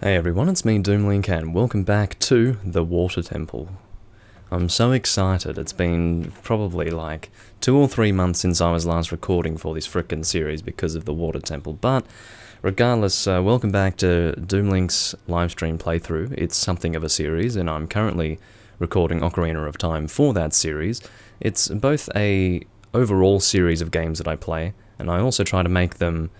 Hey everyone, it's me Doomlink and welcome back to the Water Temple. I'm so excited. It's been probably like 2 or 3 months since I was last recording for this frickin' series because of the Water Temple, but regardless, welcome back to Doomlink's livestream playthrough. It's something of a series and I'm currently recording Ocarina of Time for that series. It's both a overall series of games that I play, and I also try to make them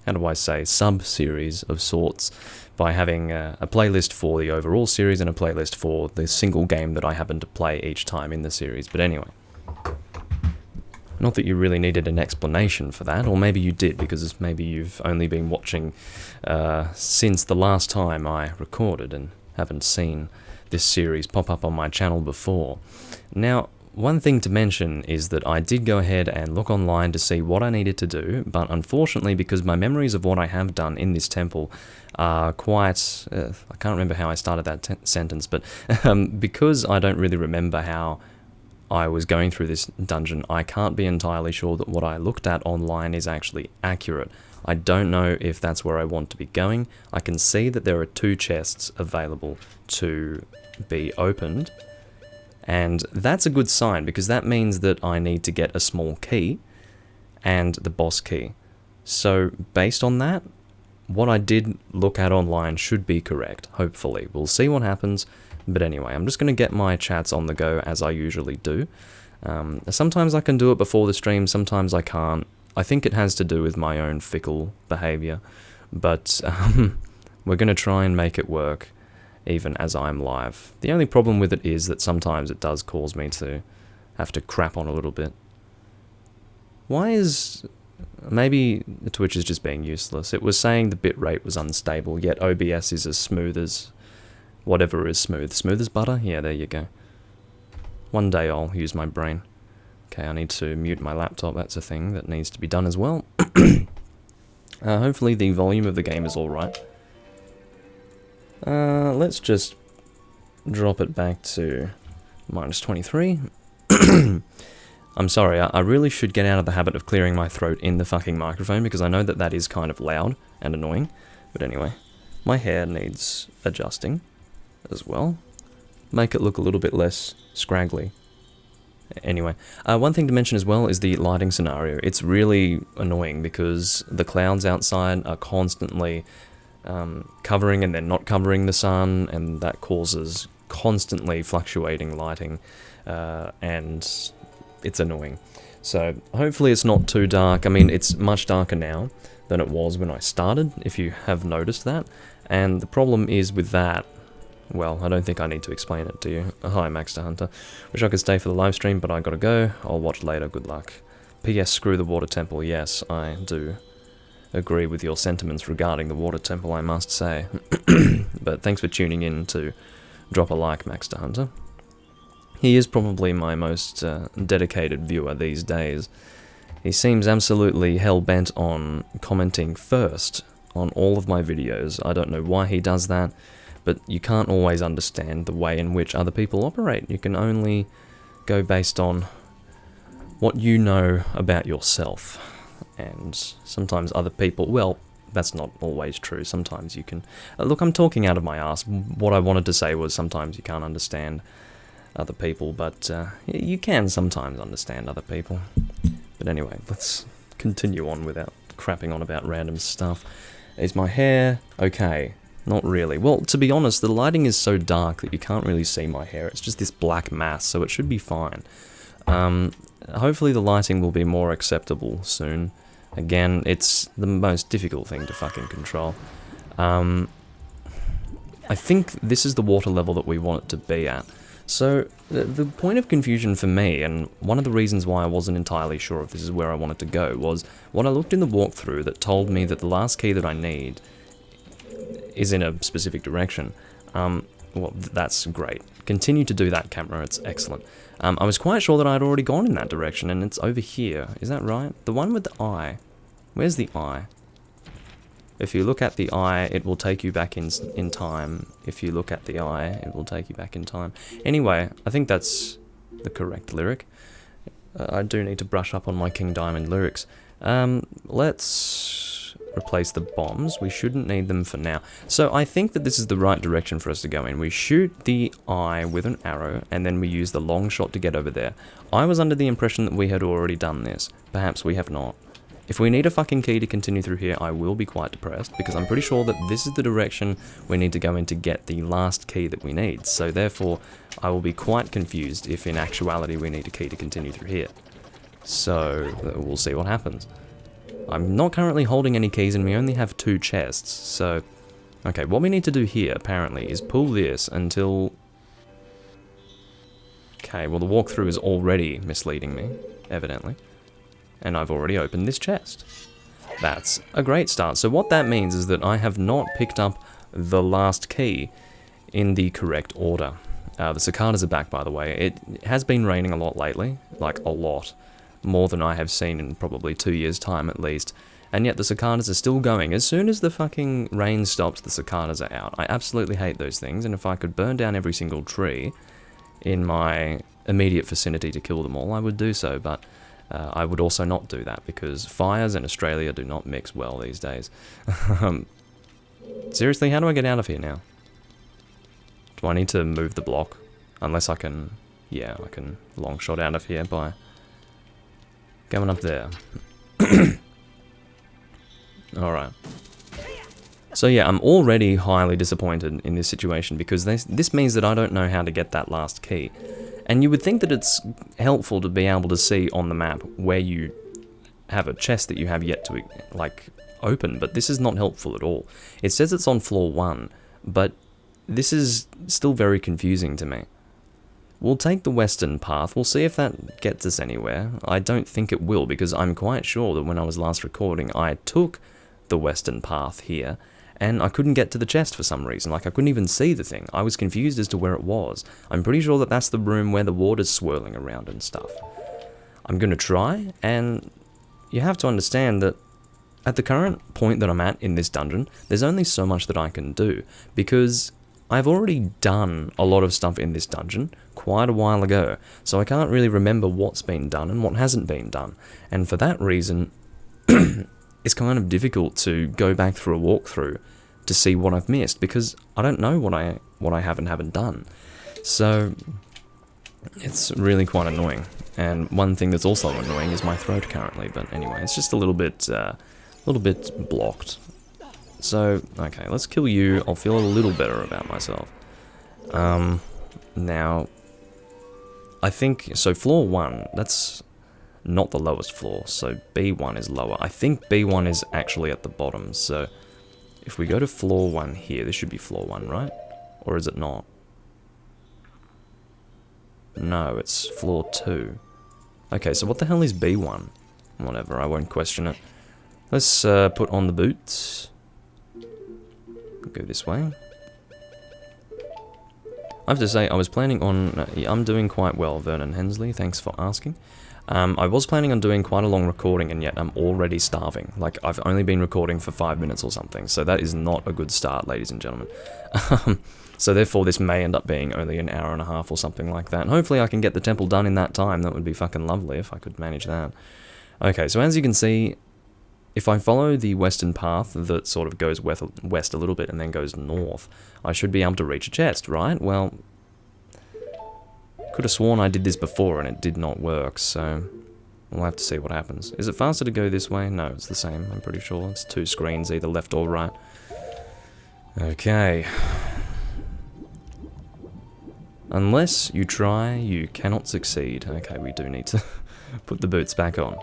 how do I say, sub-series of sorts by having a playlist for the overall series and a playlist for the single game that I happen to play each time in the series. But anyway, not that you really needed an explanation for that, or maybe you did, because maybe you've only been watching since the last time I recorded and haven't seen this series pop up on my channel before. Now, one thing to mention is that I did go ahead and look online to see what I needed to do, but unfortunately, because my memories of what I have done in this temple are quite... I can't remember how I started that sentence, but because I don't really remember how I was going through this dungeon, I can't be entirely sure that what I looked at online is actually accurate. I don't know if that's where I want to be going. I can see that there are 2 chests available to be opened, and that's a good sign, because that means that I need to get a small key and the boss key. So based on that, what I did look at online should be correct, hopefully. We'll see what happens, but anyway, I'm just going to get my chats on the go as I usually do. Sometimes I can do it before the stream, sometimes I can't. I think it has to do with my own fickle behaviour, but we're going to try and make it work even as I'm live. The only problem with it is that sometimes it does cause me to have to crap on a little bit. Why is... maybe Twitch is just being useless. It was saying the bitrate was unstable, yet OBS is as smooth as... whatever is smooth. Smooth as butter? Yeah, there you go. One day I'll use my brain. Okay, I need to mute my laptop. That's a thing that needs to be done as well. Hopefully the volume of the game is alright. Let's just drop it back to -23. I'm sorry, I really should get out of the habit of clearing my throat in the fucking microphone, because I know that that is kind of loud and annoying. But anyway, my hair needs adjusting as well. Make it look a little bit less scraggly. Anyway, one thing to mention as well is the lighting scenario. It's really annoying because the clouds outside are constantly covering and then not covering the sun, and that causes constantly fluctuating lighting, and it's annoying. So hopefully it's not too dark. I mean, it's much darker now than it was when I started, if you have noticed that, and the problem is with that, well, I don't think I need to explain it to you. Hi, Maxter Hunter. Wish I could stay for the live stream, but I gotta go. I'll watch later, good luck. P.S. Screw the Water Temple. Yes, I do agree with your sentiments regarding the Water Temple, I must say. But thanks for tuning in to drop a like, Maxter Hunter. He is probably my most dedicated viewer these days. He seems absolutely hell-bent on commenting first on all of my videos. I don't know why he does that, but you can't always understand the way in which other people operate. You can only go based on what you know about yourself. And sometimes other people, well, that's not always true. Sometimes you can... look, I'm talking out of my ass. What I wanted to say was sometimes you can't understand other people, but you can sometimes understand other people. But anyway, let's continue on without crapping on about random stuff. Is my hair okay? Not really. Well, to be honest, the lighting is so dark that you can't really see my hair. It's just this black mass, so it should be fine. Hopefully the lighting will be more acceptable soon. Again, it's the most difficult thing to fucking control. I think this is the water level that we want it to be at. So, the point of confusion for me, and one of the reasons why I wasn't entirely sure if this is where I wanted to go, was when I looked in the walkthrough that told me that the last key that I need is in a specific direction. Well, that's great. Continue to do that, camera, it's excellent. I was quite sure that I'd already gone in that direction, and it's over here. Is that right? The one with the eye. Where's the eye? If you look at the eye, it will take you back in time. If you look at the eye, it will take you back in time. Anyway, I think that's the correct lyric. I do need to brush up on my King Diamond lyrics. Let's replace the bombs. We shouldn't need them for now. So I think that this is the right direction for us to go in. We shoot the eye with an arrow, and then we use the long shot to get over there. I was under the impression that we had already done this. Perhaps we have not. If we need a fucking key to continue through here, I will be quite depressed, because I'm pretty sure that this is the direction we need to go in to get the last key that we need. So therefore, I will be quite confused if in actuality we need a key to continue through here. So we'll see what happens. I'm not currently holding any keys, and we only have 2 chests, so... Okay, what we need to do here, apparently, is pull this until... Okay, well the walkthrough is already misleading me, evidently. And I've already opened this chest. That's a great start. So what that means is that I have not picked up the last key in the correct order. The cicadas are back, by the way. It has been raining a lot lately, like a lot. More than I have seen in probably 2 years' time at least. And yet the cicadas are still going. As soon as the fucking rain stops, the cicadas are out. I absolutely hate those things, and if I could burn down every single tree in my immediate vicinity to kill them all, I would do so, but... I would also not do that, because fires in Australia do not mix well these days. Seriously, how do I get out of here now? Do I need to move the block? Unless I can... Yeah, I can long shot out of here by going up there. Alright. So yeah, I'm already highly disappointed in this situation, because this means that I don't know how to get that last key. And you would think that it's helpful to be able to see on the map where you have a chest that you have yet to, like, open, but this is not helpful at all. It says it's on floor 1, but this is still very confusing to me. We'll take the western path, we'll see if that gets us anywhere. I don't think it will, because I'm quite sure that when I was last recording, I took the western path here, and I couldn't get to the chest for some reason. Like, I couldn't even see the thing. I was confused as to where it was. I'm pretty sure that that's the room where the water's swirling around and stuff. I'm gonna try, and you have to understand that at the current point that I'm at in this dungeon, there's only so much that I can do, because I've already done a lot of stuff in this dungeon quite a while ago, so I can't really remember what's been done and what hasn't been done. And for that reason, it's kind of difficult to go back through a walkthrough to see what I've missed, because I don't know what I have and haven't done. So it's really quite annoying. And one thing that's also annoying is my throat currently. But anyway, it's just a little bit blocked. So okay, let's kill you. I'll feel a little better about myself. Now, I think so. Floor 1. That's not the lowest floor, so B1 is lower. I think B1 is actually at the bottom, so if we go to floor 1 here, this should be floor 1, right? Or is it not? No, it's floor 2. Okay, so what the hell is B1? Whatever, I won't question it. Let's put on the boots. Go this way. I have to say, I was planning on... I'm doing quite well, Vernon Hensley, thanks for asking. I was planning on doing quite a long recording, and yet I'm already starving. Like, I've only been recording for 5 minutes or something, so that is not a good start, ladies and gentlemen. So therefore, this may end up being only an hour and a half or something like that. And hopefully I can get the temple done in that time. That would be fucking lovely if I could manage that. Okay, so as you can see, if I follow the western path that sort of goes west a little bit and then goes north, I should be able to reach a chest, right? Well... could have sworn I did this before and it did not work, so we'll have to see what happens. Is it faster to go this way? No, it's the same, I'm pretty sure. It's 2 screens, either left or right. Okay. Unless you try, you cannot succeed. Okay, we do need to put the boots back on.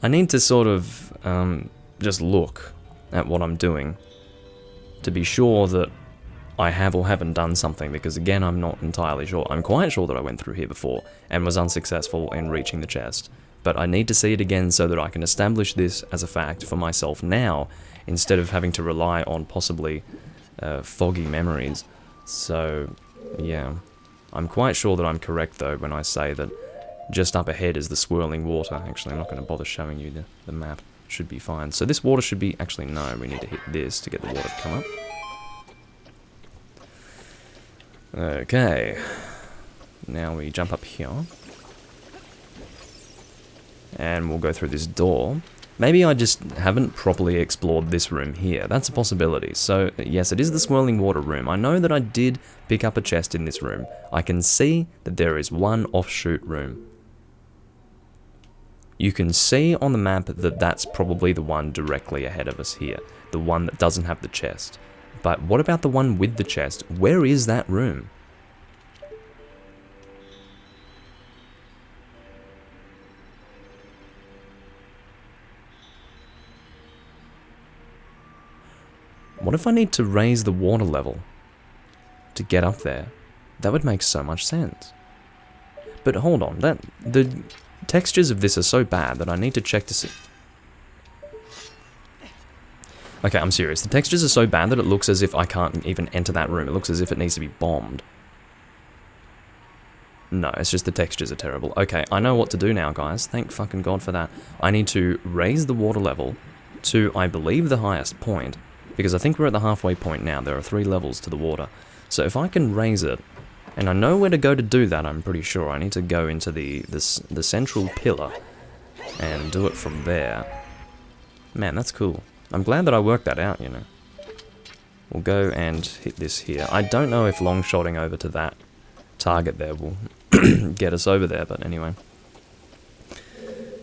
I need to sort of just look at what I'm doing to be sure that I have or haven't done something, because again, I'm not entirely sure. I'm quite sure that I went through here before and was unsuccessful in reaching the chest, but I need to see it again so that I can establish this as a fact for myself now, instead of having to rely on possibly foggy memories. So, yeah. I'm quite sure that I'm correct though when I say that just up ahead is the swirling water. Actually, I'm not going to bother showing you the map. Should be fine. So this water should be... actually, no, we need to hit this to get the water to come up. Okay, now we jump up here, and we'll go through this door. Maybe I just haven't properly explored this room here. That's a possibility. So, yes, it is the swirling water room. I know that I did pick up a chest in this room. I can see that there is one offshoot room. You can see on the map that that's probably the one directly ahead of us here. The one that doesn't have the chest. But what about the one with the chest? Where is that room? What if I need to raise the water level to get up there? That would make so much sense. But hold on, the textures of this are so bad that I need to check to see. Okay, I'm serious. The textures are so bad that it looks as if I can't even enter that room. It looks as if it needs to be bombed. No, it's just the textures are terrible. Okay, I know what to do now, guys. Thank fucking God for that. I need to raise the water level to, I believe, the highest point. Because I think we're at the halfway point now. There are 3 levels to the water. So if I can raise it, and I know where to go to do that, I'm pretty sure. I need to go into the central pillar and do it from there. Man, that's cool. I'm glad that I worked that out, you know. We'll go and hit this here. I don't know if long-shotting over to that target there will get us over there, but anyway.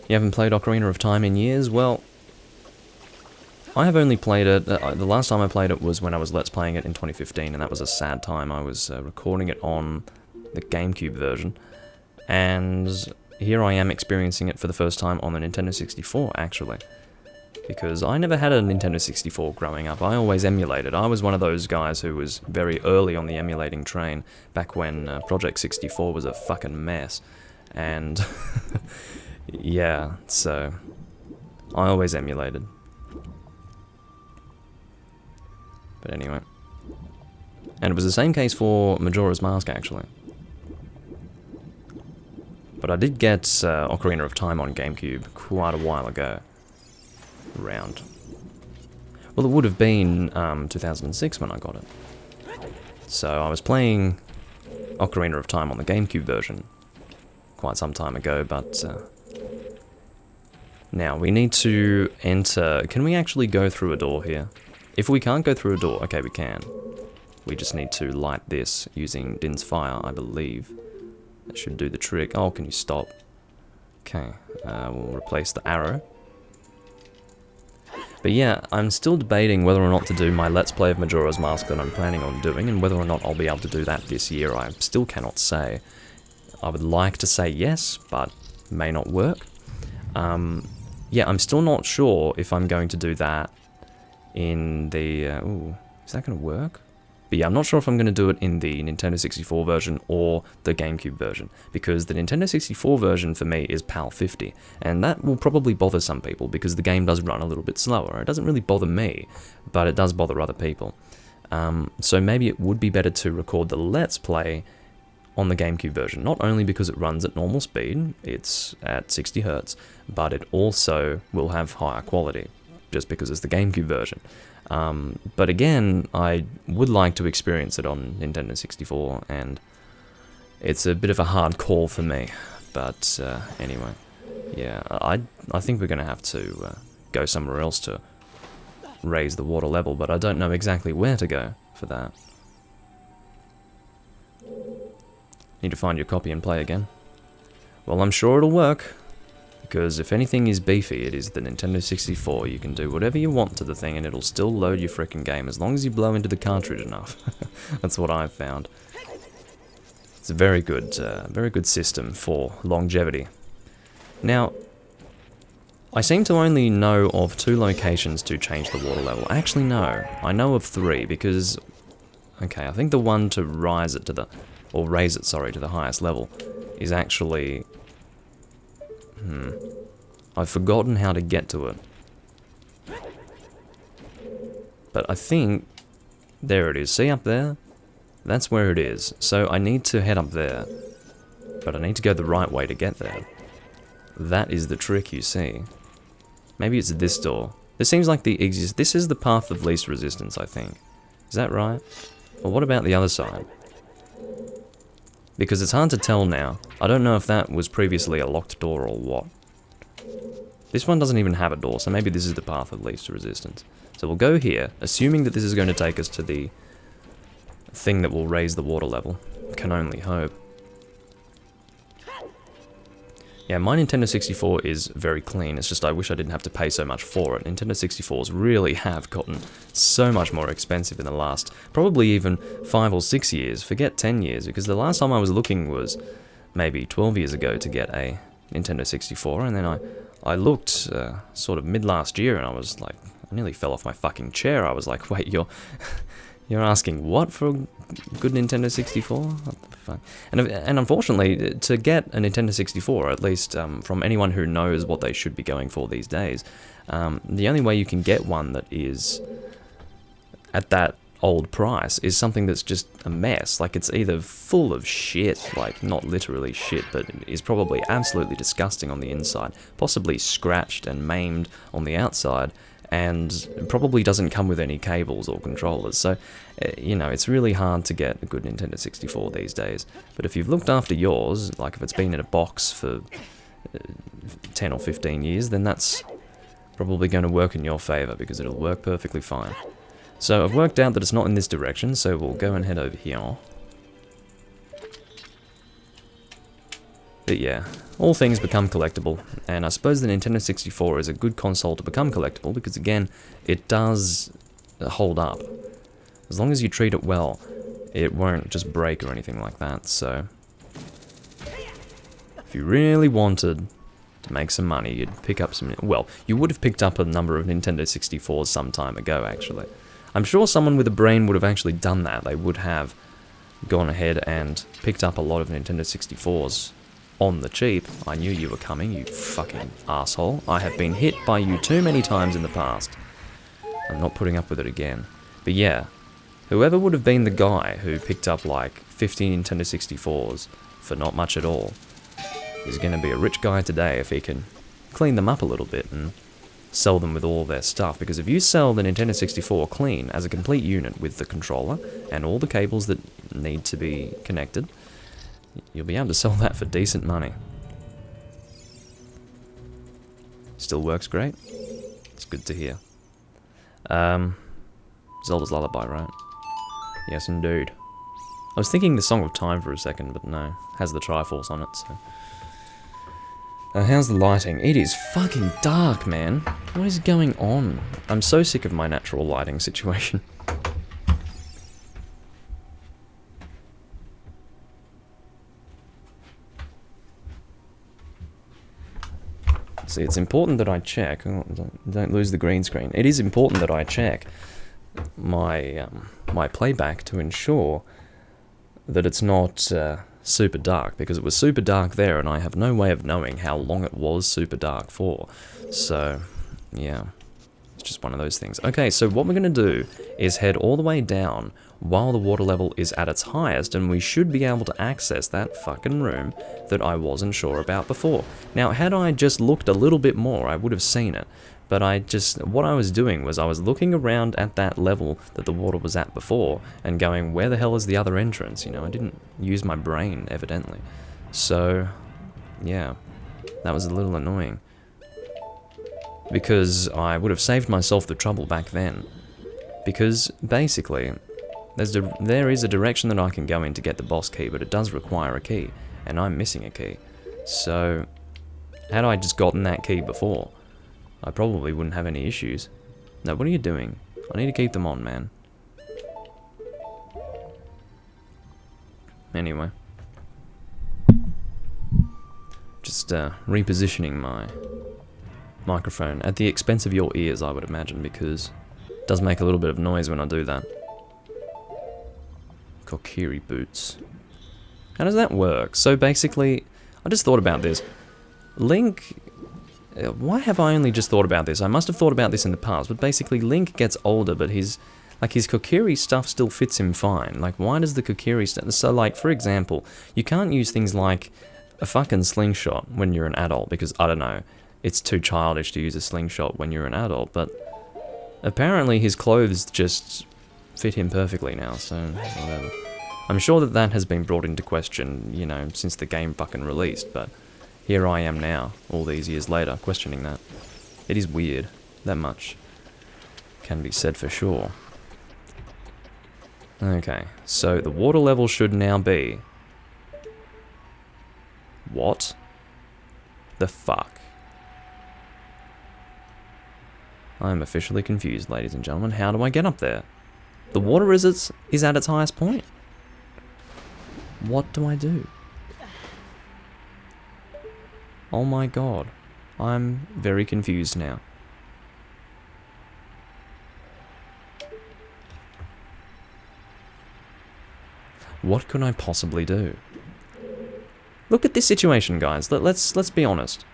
You haven't played Ocarina of Time in years? Well, I have only played it, the last time I played it was when I was Let's Playing it in 2015, and that was a sad time. I was recording it on the GameCube version, and here I am experiencing it for the first time on the Nintendo 64, actually. Because I never had a Nintendo 64 growing up, I always emulated. I was one of those guys who was very early on the emulating train, back when Project 64 was a fucking mess. And, yeah, so, I always emulated. But anyway. And it was the same case for Majora's Mask, actually. But I did get Ocarina of Time on GameCube quite a while ago. Well, it would have been 2006 when I got it. So I was playing Ocarina of Time on the GameCube version quite some time ago, but now we need to enter. Can we actually go through a door here? If we can't go through a door, okay, we can. We just need to light this using Din's fire, I believe. That should do the trick. Oh, can you stop? Okay, we'll replace the arrow. But yeah, I'm still debating whether or not to do my Let's Play of Majora's Mask that I'm planning on doing, and whether or not I'll be able to do that this year, I still cannot say. I would like to say yes, but may not work. Yeah, I'm still not sure if I'm going to do that in the... ooh, is that going to work? But yeah, I'm not sure if I'm going to do it in the Nintendo 64 version or the GameCube version, because the Nintendo 64 version for me is PAL 50, and that will probably bother some people because the game does run a little bit slower. It doesn't really bother me, but it does bother other people. So maybe it would be better to record the Let's Play on the GameCube version, not only because it runs at normal speed, it's at 60 Hz, but it also will have higher quality, just because it's the GameCube version. But again, I would like to experience it on Nintendo 64, and it's a bit of a hard call for me. But anyway, yeah, I think we're going to have to go somewhere else to raise the water level, but I don't know exactly where to go for that. Need to find your copy and play again. Well, I'm sure it'll work. Because if anything is beefy, it is the Nintendo 64. You can do whatever you want to the thing and it'll still load your frickin' game as long as you blow into the cartridge enough. That's what I've found. It's a very good system for longevity. Now, I seem to only know of 2 locations to change the water level. Actually, no. I know of 3 because... Okay, I think the one to raise it to the highest level is actually... I've forgotten how to get to it. But I think... There it is. See up there? That's where it is. So I need to head up there. But I need to go the right way to get there. That is the trick, you see. Maybe it's this door. This seems like the easiest... This is the path of least resistance, I think. Is that right? Well, what about the other side? Because it's hard to tell now. I don't know if that was previously a locked door or what. This one doesn't even have a door, so maybe this is the path of least resistance. So we'll go here, assuming that this is going to take us to the thing that will raise the water level. Can only hope. Yeah, my Nintendo 64 is very clean, it's just I wish I didn't have to pay so much for it. Nintendo 64s really have gotten so much more expensive in the last, probably even 5 or 6 years, forget 10 years, because the last time I was looking was maybe 12 years ago to get a Nintendo 64, and then I looked sort of mid-last year, and I was like, I nearly fell off my fucking chair. I was like, wait, you're asking what for a good Nintendo 64? What the fuck? And unfortunately, to get a Nintendo 64, at least from anyone who knows what they should be going for these days, the only way you can get one that is at that old price is something that's just a mess. Like, it's either full of shit, like not literally shit, but is probably absolutely disgusting on the inside, possibly scratched and maimed on the outside, and probably doesn't come with any cables or controllers. So, you know, it's really hard to get a good Nintendo 64 these days. But if you've looked after yours, like if it's been in a box for 10 or 15 years, then that's probably going to work in your favor, because it'll work perfectly fine. So I've worked out that it's not in this direction, so we'll go and head over here. But yeah, all things become collectible, and I suppose the Nintendo 64 is a good console to become collectible, because again, it does hold up. As long as you treat it well, it won't just break or anything like that, so... If you really wanted to make some money, you'd pick up some... Well, you would have picked up a number of Nintendo 64s some time ago, actually. I'm sure someone with a brain would have actually done that. They would have gone ahead and picked up a lot of Nintendo 64s on the cheap. I knew you were coming, you fucking asshole. I have been hit by you too many times in the past. I'm not putting up with it again. But yeah, whoever would have been the guy who picked up like 50 Nintendo 64s for not much at all is going to be a rich guy today if he can clean them up a little bit and sell them with all their stuff. Because if you sell the Nintendo 64 clean as a complete unit with the controller and all the cables that need to be connected, you'll be able to sell that for decent money. Still works great. It's good to hear. Zelda's Lullaby, right? Yes, indeed. I was thinking the Song of Time for a second, but no. Has the Triforce on it, so... how's the lighting? It is fucking dark, man. What is going on? I'm so sick of my natural lighting situation. See, it's important that I check. Oh, don't lose the green screen. It is important that I check my my playback to ensure that it's not super dark, because it was super dark there, and I have no way of knowing how long it was super dark for. So, yeah, it's just one of those things. Okay, so what we're going to do is head all the way down while the water level is at its highest, and we should be able to access that fucking room that I wasn't sure about before. Now, had I just looked a little bit more, I would have seen it. But what I was doing was I was looking around at that level that the water was at before and going, where the hell is the other entrance? You know, I didn't use my brain, evidently. So, yeah, that was a little annoying. Because I would have saved myself the trouble back then. Because, basically, there is a direction that I can go in to get the boss key, but it does require a key, and I'm missing a key. So, had I just gotten that key before, I probably wouldn't have any issues. Now, what are you doing? I need to keep them on, man. Anyway. Just repositioning my microphone at the expense of your ears, I would imagine, because it does make a little bit of noise when I do that. Kokiri boots. How does that work? So basically, I just thought about this. Link... Why have I only just thought about this? I must have thought about this in the past, but basically Link gets older, but his Kokiri stuff still fits him fine. Like, why does the Kokiri stuff... So, like, for example, you can't use things like a fucking slingshot when you're an adult, because, I don't know, it's too childish to use a slingshot when you're an adult, but apparently his clothes just fit him perfectly now, so whatever. I'm sure that has been brought into question, you know, since the game fucking released, but... here I am now, all these years later, questioning that. It is weird. That much can be said for sure. Okay, so the water level should now be... What? The fuck? I'm officially confused, ladies and gentlemen. How do I get up there? The water is at its highest point. What do I do? Oh my god. I'm very confused now. What could I possibly do? Look at this situation, guys. Let's be honest.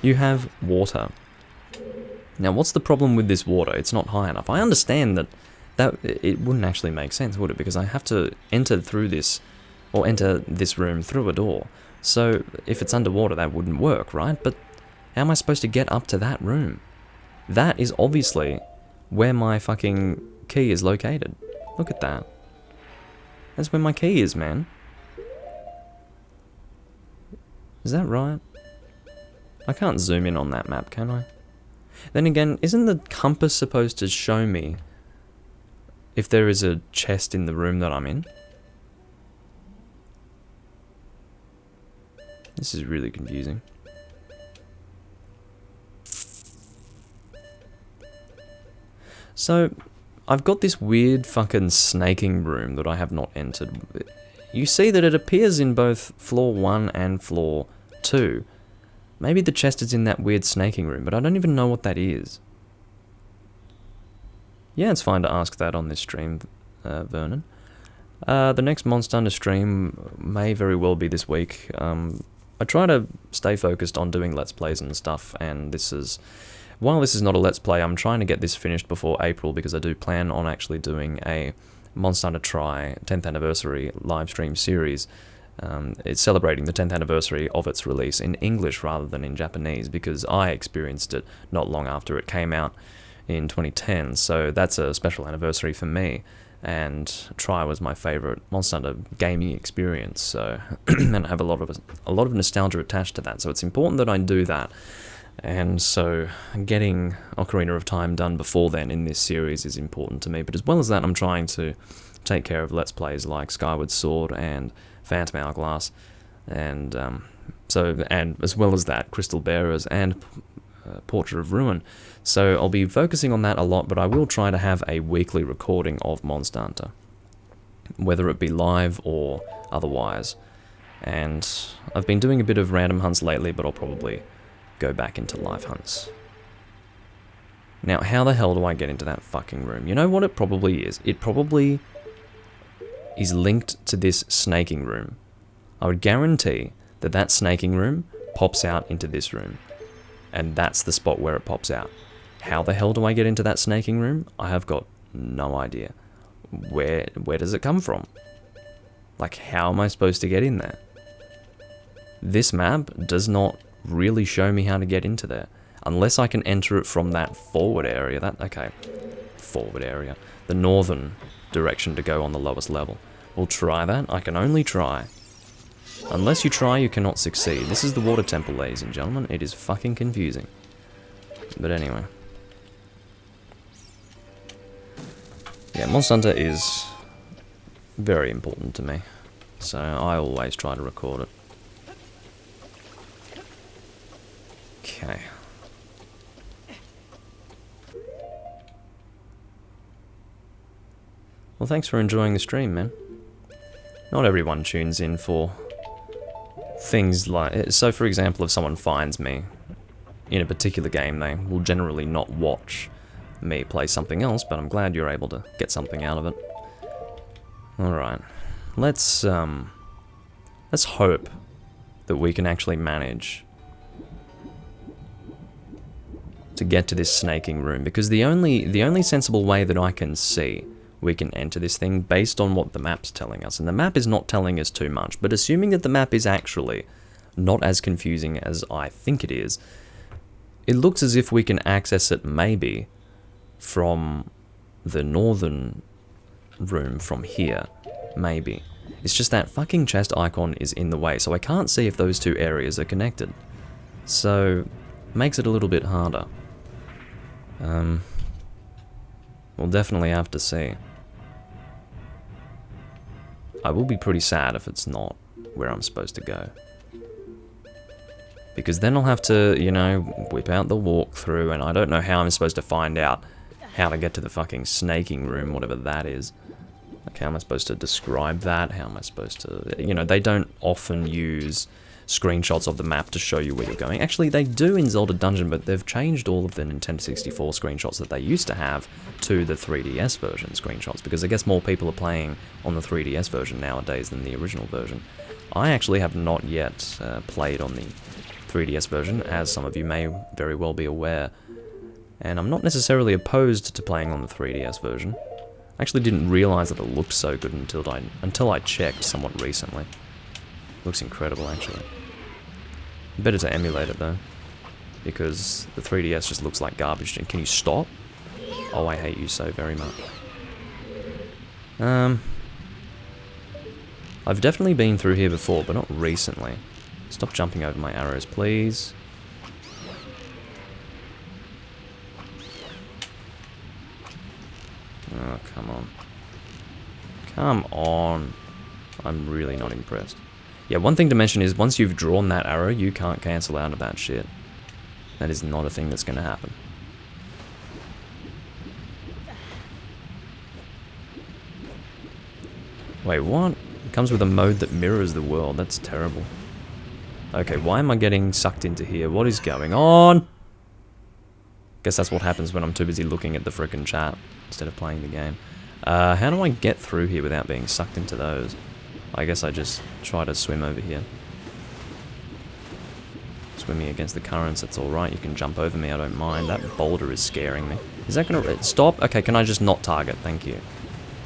You have water. Now, what's the problem with this water? It's not high enough. I understand that it wouldn't actually make sense, would it? Because I have to enter through this, or enter this room through a door. So, if it's underwater, that wouldn't work, right? But how am I supposed to get up to that room? That is obviously where my fucking key is located. Look at that. That's where my key is, man. Is that right? I can't zoom in on that map, can I? Then again, isn't the compass supposed to show me if there is a chest in the room that I'm in? This is really confusing. So, I've got this weird fucking snaking room that I have not entered. You see that it appears in both floor 1 and floor 2. Maybe the chest is in that weird snaking room, but I don't even know what that is. Yeah, it's fine to ask that on this stream, Vernon. The next Monster Hunter stream may very well be this week. I try to stay focused on doing Let's Plays and stuff, and while this is not a Let's Play, I'm trying to get this finished before April, because I do plan on actually doing a Monster Hunter Tri 10th Anniversary live stream series. It's celebrating the 10th anniversary of its release in English rather than in Japanese, because I experienced it not long after it came out in 2010, so that's a special anniversary for me, and Tri was my favourite Monster Hunter gaming experience, so and I have a lot of nostalgia attached to that, so it's important that I do that. And so getting Ocarina of Time done before then in this series is important to me, but as well as that, I'm trying to take care of Let's Plays like Skyward Sword and Phantom Hourglass, and as well as that, Crystal Bearers and Portrait of Ruin. So I'll be focusing on that a lot, but I will try to have a weekly recording of Monster Hunter, whether it be live or otherwise. And I've been doing a bit of random hunts lately, but I'll probably go back into live hunts. Now, how the hell do I get into that fucking room? You know what it probably is? It probably is linked to this snaking room. I would guarantee that that snaking room pops out into this room, and that's the spot where it pops out. How the hell do I get into that snaking room? I have got no idea. Where does it come from? Like, how am I supposed to get in there? This map does not really show me how to get into there, unless I can enter it from that forward area. Forward area, the northern direction to go on the lowest level. We'll try that. I can only try. Unless you try, you cannot succeed. This is the water temple, ladies and gentlemen. It is fucking confusing. But anyway. Yeah, Monster Hunter is very important to me, so I always try to record it. Okay. Well, thanks for enjoying the stream, man. Not everyone tunes in for things like... So, for example, if someone finds me in a particular game, they will generally not watch me play something else, but I'm glad you're able to get something out of it. Alright. Let's hope that we can actually manage to get to this snaking room, because the only sensible way that I can see we can enter this thing based on what the map's telling us, and the map is not telling us too much, but assuming that the map is actually not as confusing as I think it is, it looks as if we can access it maybe from the northern room from here, maybe. It's just that fucking chest icon is in the way, so I can't see if those two areas are connected. So, makes it a little bit harder. We'll definitely have to see. I will be pretty sad if it's not where I'm supposed to go. Because then I'll have to, you know, whip out the walkthrough, and I don't know how I'm supposed to find out how to get to the fucking snaking room, whatever that is. Like, how am I supposed to describe that? How am I supposed to... You know, they don't often use screenshots of the map to show you where you're going. Actually, they do in Zelda Dungeon, but they've changed all of the Nintendo 64 screenshots that they used to have to the 3DS version screenshots, because I guess more people are playing on the 3DS version nowadays than the original version. I actually have not yet played on the 3DS version, as some of you may very well be aware. And I'm not necessarily opposed to playing on the 3DS version. I actually didn't realise that it looked so good until I checked somewhat recently. Looks incredible, actually. Better to emulate it, though. Because the 3DS just looks like garbage. And can you stop? Oh, I hate you so very much. I've definitely been through here before, but not recently. Stop jumping over my arrows, please. Oh, come on. Come on. I'm really not impressed. Yeah, one thing to mention is once you've drawn that arrow, you can't cancel out of that shit. That is not a thing that's going to happen. Wait, what? It comes with a mode that mirrors the world. That's terrible. Okay, why am I getting sucked into here? What is going on? Guess that's what happens when I'm too busy looking at the frickin' chat instead of playing the game. How do I get through here without being sucked into those? I guess I just try to swim over here. Swimming against the currents, that's alright. You can jump over me, I don't mind. That boulder is scaring me. Is that gonna... Stop? Okay, can I just not target? Thank you.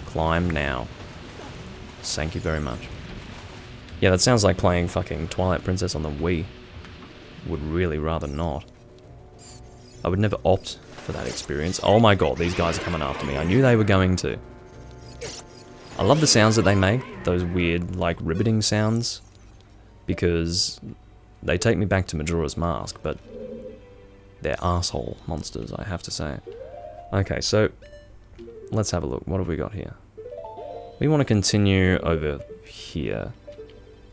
Climb now. Thank you very much. Yeah, that sounds like playing fucking Twilight Princess on the Wii. Would really rather not. I would never opt for that experience. Oh my god, these guys are coming after me. I knew they were going to. I love the sounds that they make. Those weird, like, ribbiting sounds. Because they take me back to Majora's Mask, but they're asshole monsters, I have to say. Okay, so let's have a look. What have we got here? We want to continue over here.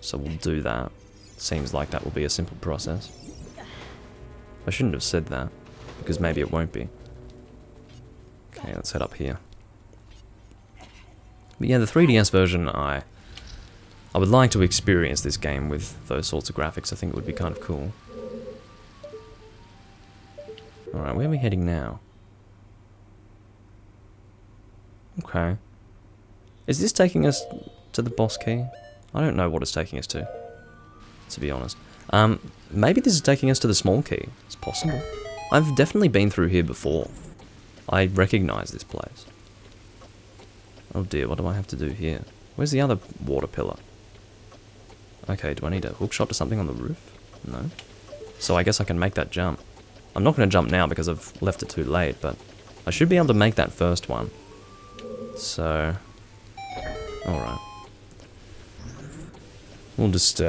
So we'll do that. Seems like that will be a simple process. I shouldn't have said that, because maybe it won't be. Okay, let's head up here. But yeah, the 3DS version, I would like to experience this game with those sorts of graphics. I think it would be kind of cool. Alright, where are we heading now? Okay. Is this taking us to the boss key? I don't know what it's taking us to be honest. Maybe this is taking us to the small key. It's possible. I've definitely been through here before. I recognize this place. Oh dear, what do I have to do here? Where's the other water pillar? Okay, do I need a hookshot to something on the roof? No. So I guess I can make that jump. I'm not going to jump now because I've left it too late, but I should be able to make that first one. So... Alright. We'll just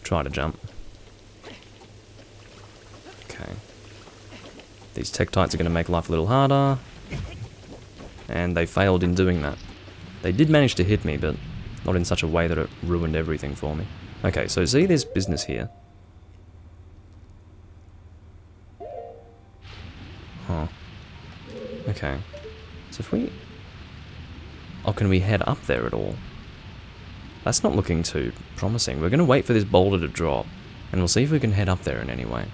try to jump. Okay. These Tektites are going to make life a little harder. And they failed in doing that. They did manage to hit me, but not in such a way that it ruined everything for me. Okay, so see this business here? Huh. Okay. So if we... Oh, can we head up there at all? That's not looking too promising. We're going to wait for this boulder to drop, and we'll see if we can head up there in any way.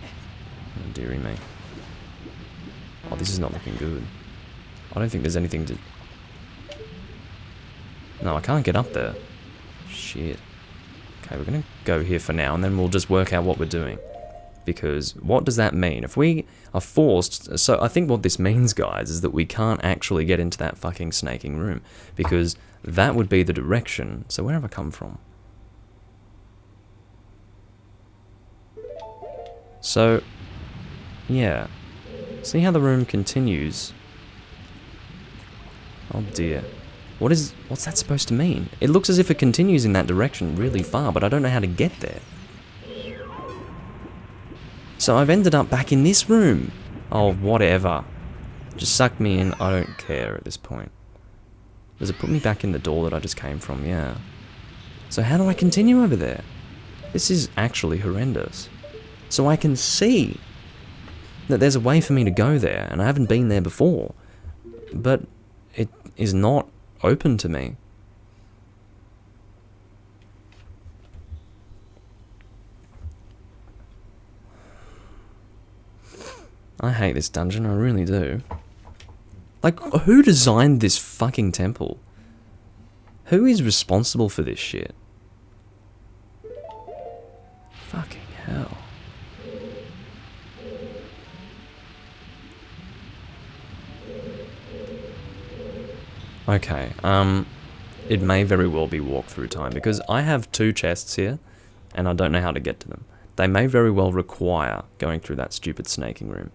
Oh, dearie me. Oh, this is not looking good. I don't think there's anything to... No, I can't get up there. Shit. Okay, we're going to go here for now, and then we'll just work out what we're doing. Because what does that mean? If we are forced... So I think what this means, guys, is that we can't actually get into that fucking snaking room. Because that would be the direction. So where have I come from? So, yeah. See how the room continues? Oh dear. What's that supposed to mean? It looks as if it continues in that direction really far, but I don't know how to get there. So I've ended up back in this room. Oh, whatever. Just suck me in, I don't care at this point. Does it put me back in the door that I just came from? Yeah. So how do I continue over there? This is actually horrendous. So I can see that there's a way for me to go there, and I haven't been there before. But it is not open to me. I hate this dungeon, I really do. Like, who designed this fucking temple? Who is responsible for this shit? Fucking hell. Okay, it may very well be walkthrough time, because I have 2 chests here, and I don't know how to get to them. They may very well require going through that stupid snaking room.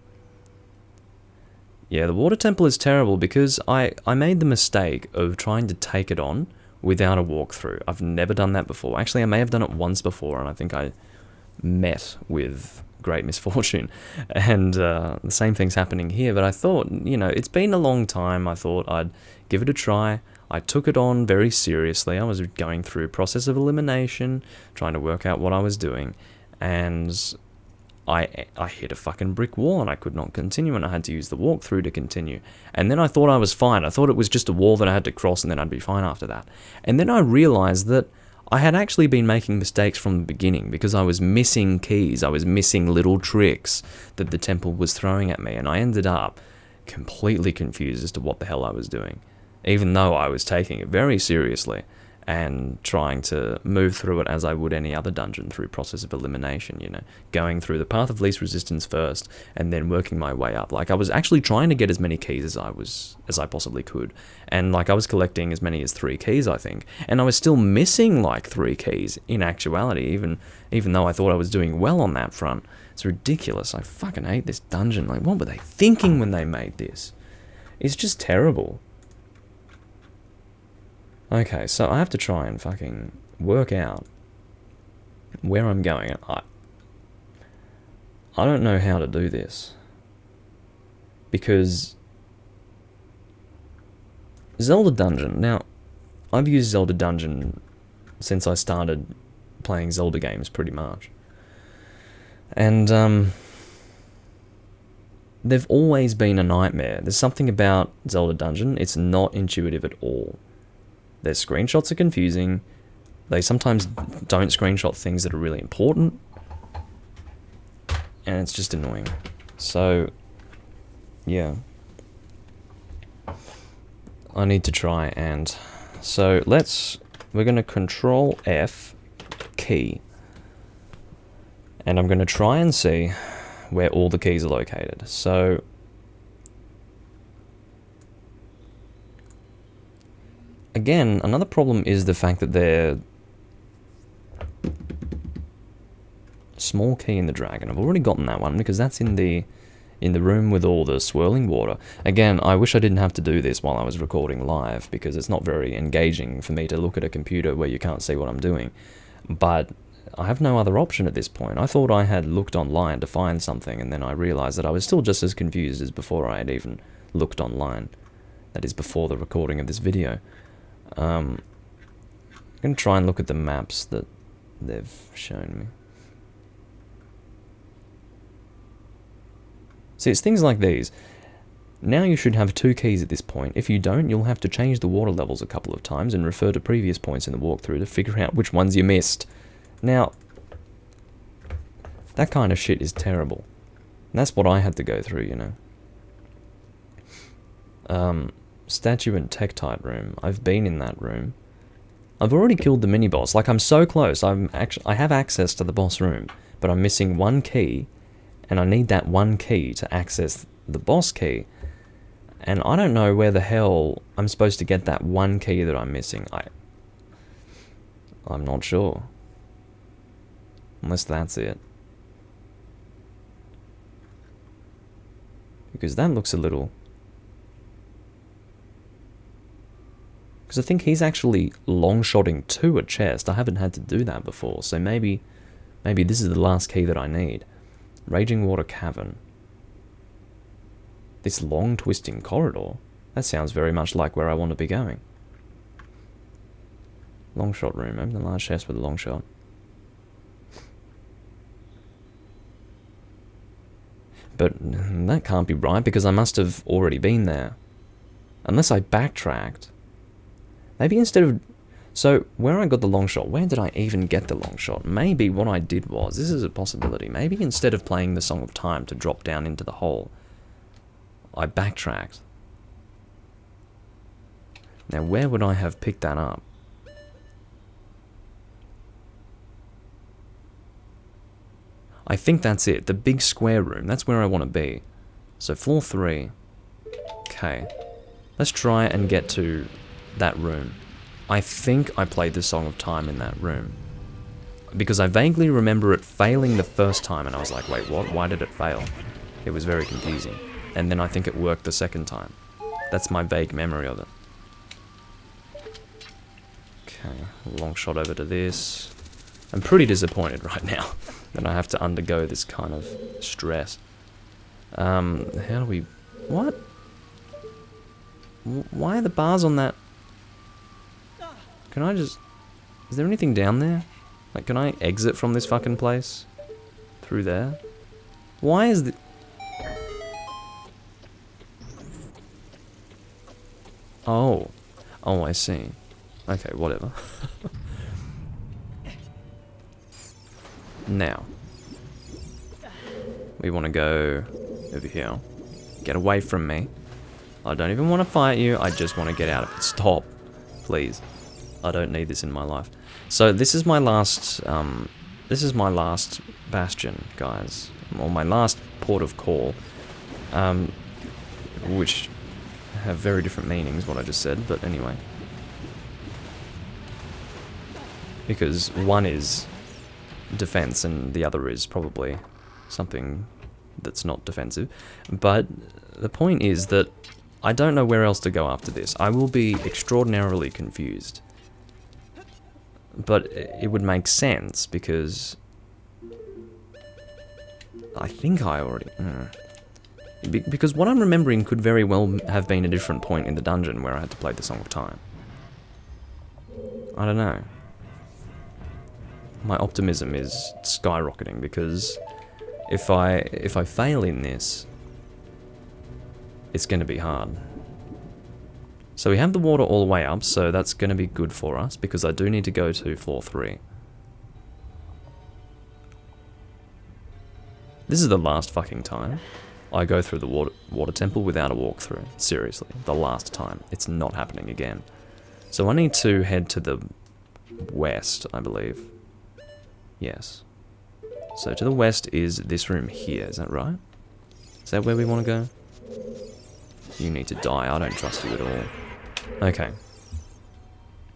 Yeah, the water temple is terrible because I made the mistake of trying to take it on without a walkthrough. I've never done that before. Actually, I may have done it once before, and I think I met with great misfortune. And the same thing's happening here, but I thought, you know, it's been a long time. I thought I'd give it a try. I took it on very seriously. I was going through a process of elimination, trying to work out what I was doing, and I hit a fucking brick wall and I could not continue, and I had to use the walkthrough to continue. And then I thought I was fine. I thought it was just a wall that I had to cross and then I'd be fine after that. And then I realized that I had actually been making mistakes from the beginning because I was missing keys. I was missing little tricks that the temple was throwing at me, and I ended up completely confused as to what the hell I was doing, even though I was taking it very seriously and trying to move through it as I would any other dungeon through process of elimination, you know, going through the path of least resistance first and then working my way up. Like, I was actually trying to get as many keys as I possibly could, and like I was collecting as many as 3 keys, I think, and I was still missing like 3 keys in actuality, even though I thought I was doing well on that front. It's ridiculous. I fucking hate this dungeon. Like, what were they thinking when they made this? It's just terrible. Okay, so I have to try and fucking work out where I'm going. I don't know how to do this, because Zelda Dungeon, now, I've used Zelda Dungeon since I started playing Zelda games, pretty much. And, they've always been a nightmare. There's something about Zelda Dungeon, it's not intuitive at all. Their screenshots are confusing. They sometimes don't screenshot things that are really important. And it's just annoying. So, yeah. I need to try and... So, we're going to Control F key. And I'm going to try and see where all the keys are located. So... Again, another problem is the fact that they're small key in the dragon. I've already gotten that one because that's in the room with all the swirling water. Again, I wish I didn't have to do this while I was recording live, because it's not very engaging for me to look at a computer where you can't see what I'm doing. But I have no other option at this point. I thought I had looked online to find something, and then I realized that I was still just as confused as before I had even looked online. That is, before the recording of this video. I'm going to try and look at the maps that they've shown me. See, it's things like these. Now you should have 2 keys at this point. If you don't, you'll have to change the water levels a couple of times and refer to previous points in the walkthrough to figure out which ones you missed. Now, that kind of shit is terrible. And that's what I had to go through, you know. Statue and Tektite room. I've been in that room. I've already killed the mini-boss. Like, I'm so close. I have access to the boss room, but I'm missing 1 key, and I need that 1 key to access the boss key. And I don't know where the hell I'm supposed to get that 1 key that I'm missing. I'm not sure. Unless that's it. Because that looks a little... Because I think he's actually long-shotting to a chest. I haven't had to do that before, so maybe this is the last key that I need. Raging Water Cavern. This long twisting corridor? That sounds very much like where I want to be going. Long shot room. Open the large chest with a long shot. But that can't be right because I must have already been there. Unless I backtracked. Maybe instead of... So, where I got the long shot, where did I even get the long shot? Maybe what I did was, this is a possibility, maybe instead of playing the Song of Time to drop down into the hole, I backtracked. Now, where would I have picked that up? I think that's it. The big square room. That's where I want to be. So floor 3. Okay. Let's try and get to that room. I think I played the Song of Time in that room. Because I vaguely remember it failing the first time and I was like, wait, what? Why did it fail? It was very confusing. And then I think it worked the second time. That's my vague memory of it. Okay, long shot over to this. I'm pretty disappointed right now that I have to undergo this kind of stress. How do we... What? Why are the bars on that? Can I just... Is there anything down there? Like, can I exit from this fucking place? Through there? Why is the... Oh. Oh, I see. Okay, whatever. Now. We want to go over here. Get away from me. I don't even want to fight you. I just want to get out of it. Stop. Please. I don't need this in my life. So this is my last... bastion, guys. Or my last port of call. Which have very different meanings, what I just said. But anyway. Because one is defense and the other is probably something that's not defensive. But the point is that I don't know where else to go after this. I will be extraordinarily confused. But it would make sense because I think I already... Because what I'm remembering could very well have been a different point in the dungeon where I had to play the Song of Time. I don't know. My optimism is skyrocketing because if I fail in this, it's going to be hard. So we have the water all the way up, so that's going to be good for us because I do need to go to floor 3. This is the last fucking time I go through the water temple without a walkthrough. Seriously, the last time. It's not happening again. So I need to head to the west, I believe. Yes. So to the west is this room here, is that right? Is that where we want to go? You need to die, I don't trust you at all. Okay.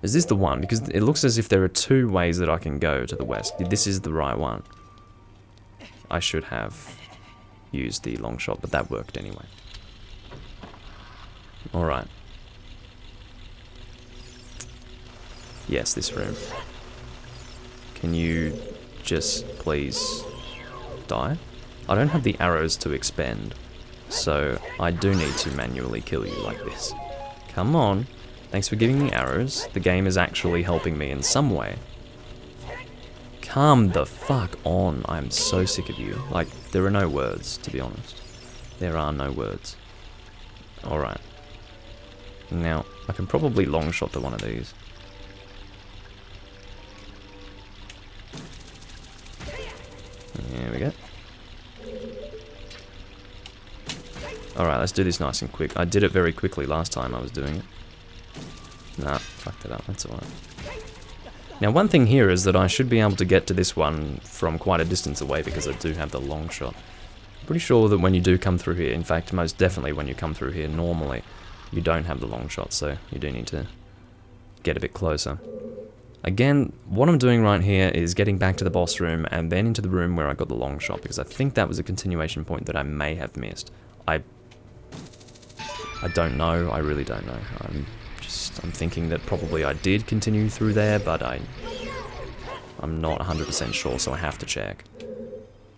Is this the one? Because it looks as if there are 2 ways that I can go to the west. This is the right one. I should have used the long shot, but that worked anyway. Alright. Yes, this room. Can you just please die? I don't have the arrows to expend, so I do need to manually kill you like this. Come on. Thanks for giving me arrows. The game is actually helping me in some way. Calm the fuck on. I'm so sick of you. Like, there are no words, to be honest. There are no words. Alright. Now, I can probably long shot to one of these. There we go. Alright, let's do this nice and quick. I did it very quickly last time I was doing it. Nah, fucked it up, that's alright. Now one thing here is that I should be able to get to this one from quite a distance away because I do have the long shot. I'm pretty sure that when you do come through here, in fact most definitely when you come through here normally, you don't have the long shot, so you do need to get a bit closer. Again, what I'm doing right here is getting back to the boss room and then into the room where I got the long shot, because I think that was a continuation point that I may have missed. I don't know, I really don't know. I'm thinking that probably I did continue through there, but I'm not 100% sure, so I have to check.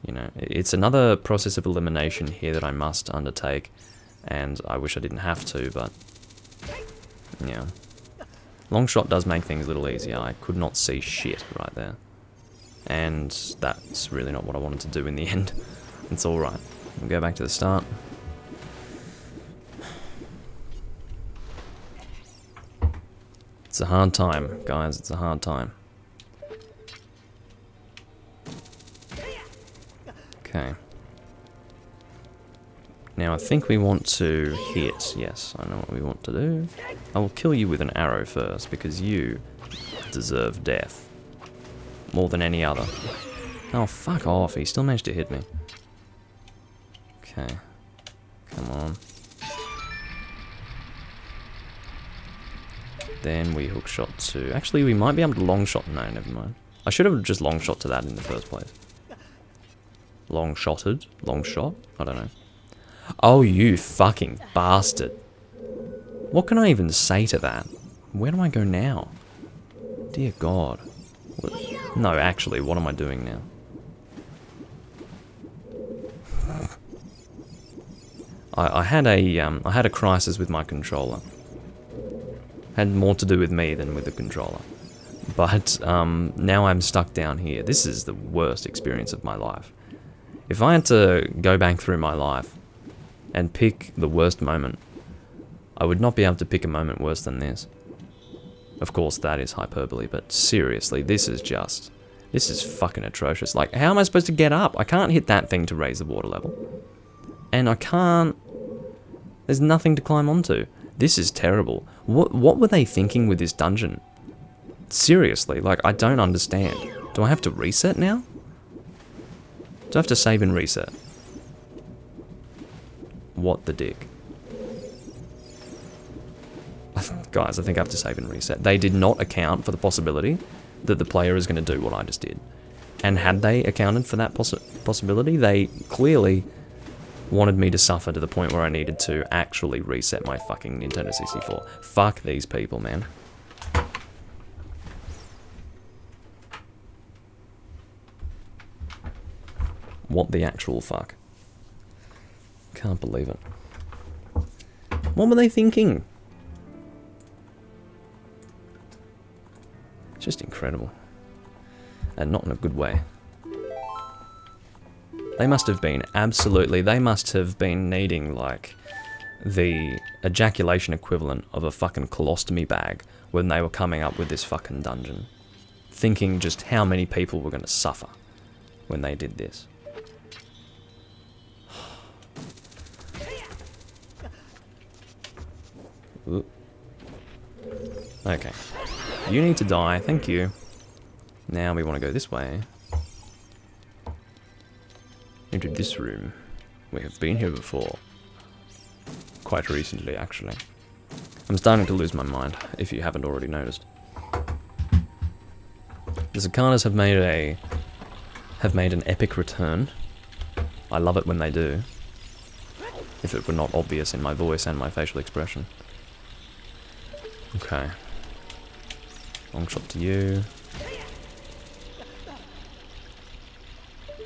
You know, it's another process of elimination here that I must undertake, and I wish I didn't have to, but yeah. Long shot does make things a little easier. I could not see shit right there. And that's really not what I wanted to do in the end. It's alright. We'll go back to the start. It's a hard time, guys. It's a hard time. Okay. Now I think we want to hit. Yes, I know what we want to do. I will kill you with an arrow first, because you deserve death. More than any other. Oh, fuck off. He still managed to hit me. Okay. Come on. Then we hook shot to... Actually, we might be able to long shot. No, never mind. I should have just long shot to that in the first place. Long shotted? Long shot? I don't know. Oh, you fucking bastard. What can I even say to that? Where do I go now? Dear God. No, actually, what am I doing now? I had a crisis with my controller. Had more to do with me than with the controller. But now I'm stuck down here. This is the worst experience of my life. If I had to go back through my life and pick the worst moment, I would not be able to pick a moment worse than this. Of course, that is hyperbole, but seriously, this is fucking atrocious. Like, how am I supposed to get up? I can't hit that thing to raise the water level. And I can't... There's nothing to climb onto. This is terrible. What were they thinking with this dungeon? Seriously, like, I don't understand. Do I have to reset now? Do I have to save and reset? What the dick? Guys, I think I have to save and reset. They did not account for the possibility that the player is going to do what I just did. And had they accounted for that possibility, they clearly wanted me to suffer to the point where I needed to actually reset my fucking Nintendo 64. Fuck these people, man. What the actual fuck? Can't believe it. What were they thinking? Just incredible. And not in a good way. They must have been they must have been needing, like, the ejaculation equivalent of a fucking colostomy bag when they were coming up with this fucking dungeon. Thinking just how many people were going to suffer when they did this. Ooh. Okay. You need to die, thank you. Now we want to go this way. Into this room. We have been here before. Quite recently, actually. I'm starting to lose my mind, if you haven't already noticed. The Cicadas have made an epic return. I love it when they do. If it were not obvious in my voice and my facial expression. Okay. Long shot to you.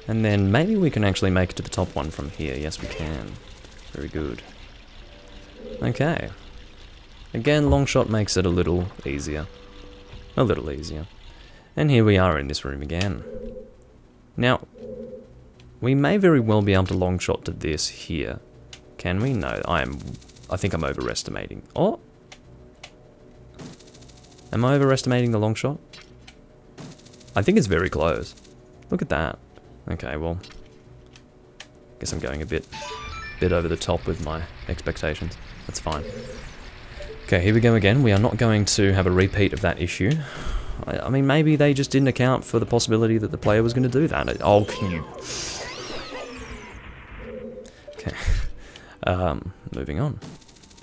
And then maybe we can actually make it to the top one from here. Yes, we can. Very good. Okay. Again, long shot makes it a little easier. A little easier. And here we are in this room again. Now, we may very well be able to long shot to this here. Can we? No, I think I'm overestimating. Oh! Am I overestimating the long shot? I think it's very close. Look at that. Okay, well, guess I'm going a bit over the top with my expectations. That's fine. Okay, here we go again. We are not going to have a repeat of that issue. I mean, maybe they just didn't account for the possibility that the player was going to do that. Oh, can you... Okay. Moving on.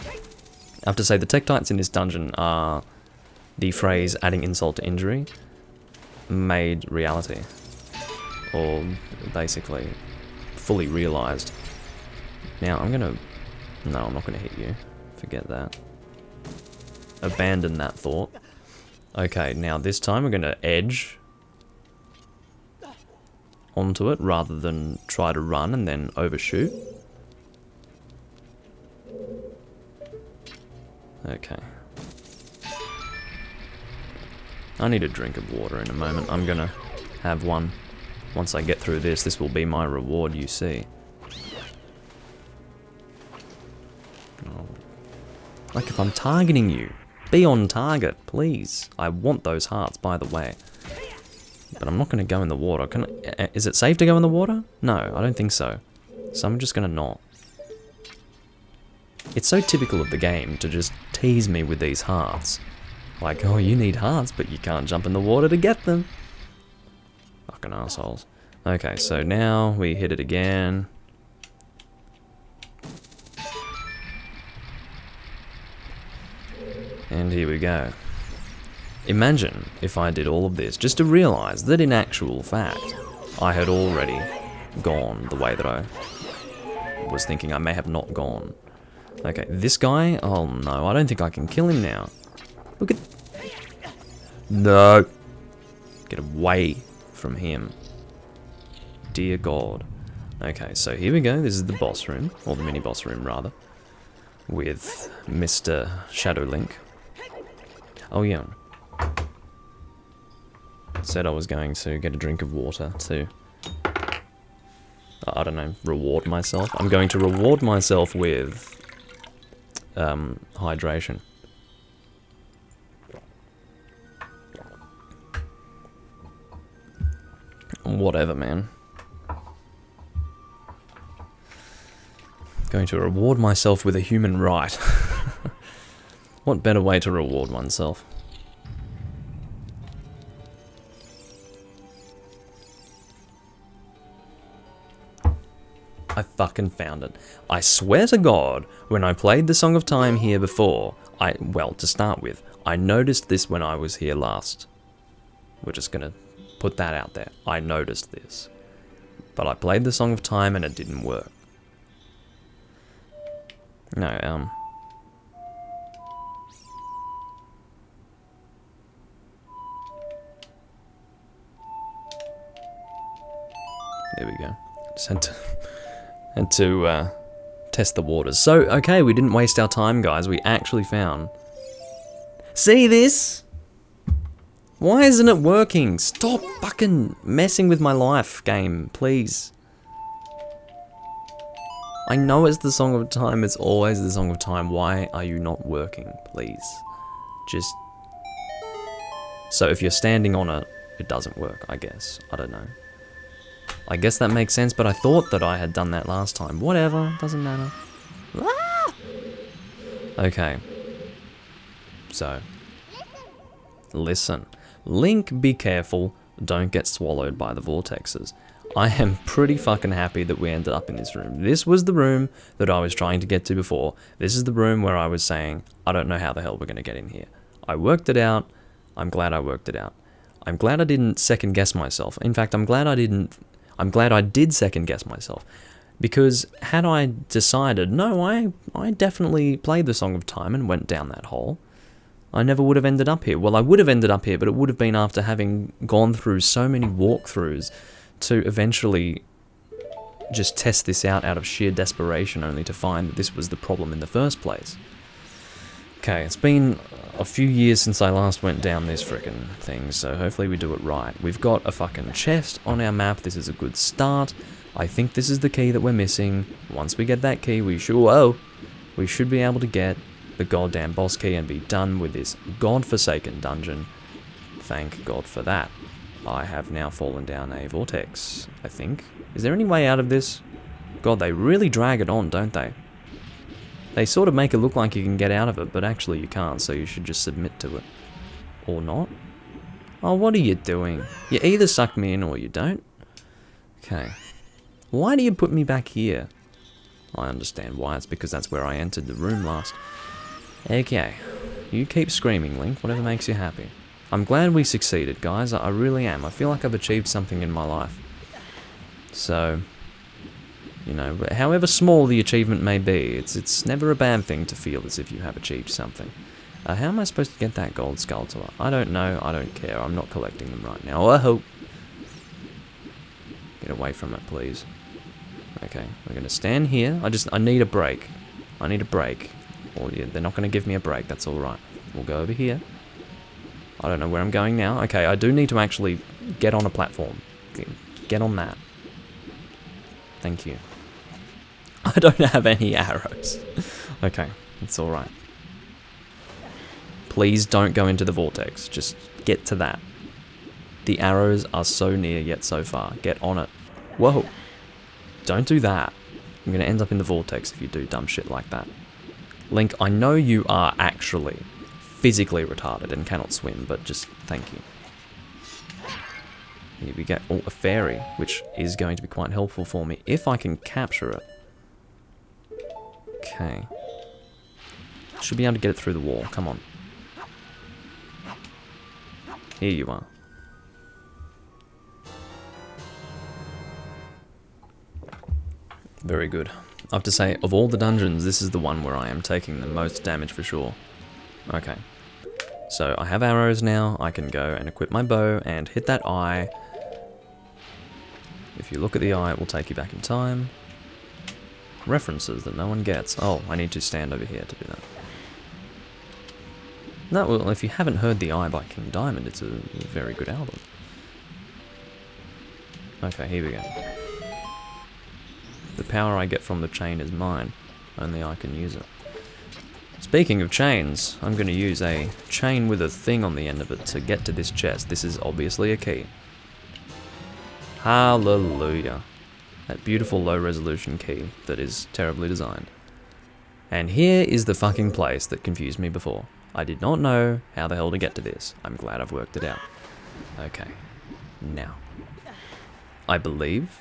I have to say, the Tektites in this dungeon are the phrase, adding insult to injury, made reality. Or basically fully realized. Now I'm gonna... No, I'm not gonna hit you. Forget that. Abandon that thought. Okay, now this time we're gonna edge. onto it rather than try to run and then overshoot. Okay. I need a drink of water in a moment. I'm gonna have one. Once I get through this, this will be my reward, you see. Oh. Like, if I'm targeting you, be on target, please. I want those hearts, by the way. But I'm not gonna go in the water. Is it safe to go in the water? No, I don't think so. So I'm just gonna not. It's so typical of the game to just tease me with these hearts. Like, oh, you need hearts, but you can't jump in the water to get them. Fucking assholes. Okay, so now we hit it again. And here we go. Imagine if I did all of this just to realise that in actual fact, I had already gone the way that I was thinking I may have not gone. Okay, this guy? Oh no, I don't think I can kill him now. Look at... No! Get away from him. Dear God. Okay, so here we go. This is the boss room, or the mini-boss room, rather. With Mr. Shadow Link. Oh yeah. Said I was going to get a drink of water to... I don't know, reward myself. I'm going to reward myself with... hydration. Whatever, man. Going to reward myself with a human right. What better way to reward oneself? I fucking found it. I swear to God, when I played the Song of Time here before, well, to start with, I noticed this when I was here last. We're just gonna put that out there. I noticed this. But I played the Song of Time and it didn't work. No, there we go. Just had to test the waters. So, okay, we didn't waste our time, guys. We actually found... See this? Why isn't it working? Stop fucking messing with my life, game, please. I know it's the Song of Time. It's always the Song of Time. Why are you not working, please? Just... So if you're standing on it, it doesn't work, I guess. I don't know. I guess that makes sense, but I thought that I had done that last time. Whatever, doesn't matter. Ah! Okay. So. Listen. Link, be careful. Don't get swallowed by the vortexes. I am pretty fucking happy that we ended up in this room. This was the room that I was trying to get to before. This is the room where I was saying, I don't know how the hell we're going to get in here. I worked it out. I'm glad I worked it out. I'm glad I didn't second guess myself. In fact, I'm glad I did second guess myself. Because had I decided, no, I definitely played the Song of Time and went down that hole, I never would have ended up here. Well, I would have ended up here, but it would have been after having gone through so many walkthroughs to eventually just test this out of sheer desperation, only to find that this was the problem in the first place. Okay, it's been a few years since I last went down this frickin' thing, so hopefully we do it right. We've got a fucking chest on our map. This is a good start. I think this is the key that we're missing. Once we get that key, we should be able to get the goddamn boss key and be done with this godforsaken dungeon. Thank God for that. I have now fallen down a vortex, I think. Is there any way out of this? God, they really drag it on, don't they? They sort of make it look like you can get out of it, but actually you can't, so you should just submit to it. Or not. Oh, what are you doing? You either suck me in or you don't. Okay. Why do you put me back here? I understand why. It's because that's where I entered the room last. Okay. You keep screaming, Link. Whatever makes you happy. I'm glad we succeeded, guys. I really am. I feel like I've achieved something in my life. So... You know, however small the achievement may be, it's never a bad thing to feel as if you have achieved something. How am I supposed to get that gold skull to I don't know, I don't care, I'm not collecting them right now. I hope. Get away from it, please. Okay, we're going to stand here. I need a break. I need a break. Or yeah, they're not going to give me a break. That's alright. We'll go over here. I don't know where I'm going now. Okay, I do need to actually get on a platform. Get on that. Thank you. I don't have any arrows. Okay, it's alright. Please don't go into the vortex. Just get to that. The arrows are so near yet so far. Get on it. Whoa. Don't do that. I'm going to end up in the vortex if you do dumb shit like that. Link, I know you are actually physically retarded and cannot swim, but just thank you. Here we go. Oh, a fairy, which is going to be quite helpful for me if I can capture it. Okay. Should be able to get it through the wall. Come on. Here you are. Very good. I have to say, of all the dungeons, this is the one where I am taking the most damage for sure. Okay. So I have arrows now. I can go and equip my bow and hit that eye. If you look at the eye, it will take you back in time. References that no one gets. Oh, I need to stand over here to do that. No, well, if you haven't heard The Eye by King Diamond, it's a very good album. Okay, here we go. The power I get from the chain is mine. Only I can use it. Speaking of chains, I'm going to use a chain with a thing on the end of it to get to this chest. This is obviously a key. Hallelujah. That beautiful low resolution key that is terribly designed. And here is the fucking place that confused me before. I did not know how the hell to get to this. I'm glad I've worked it out. Okay. Now. I believe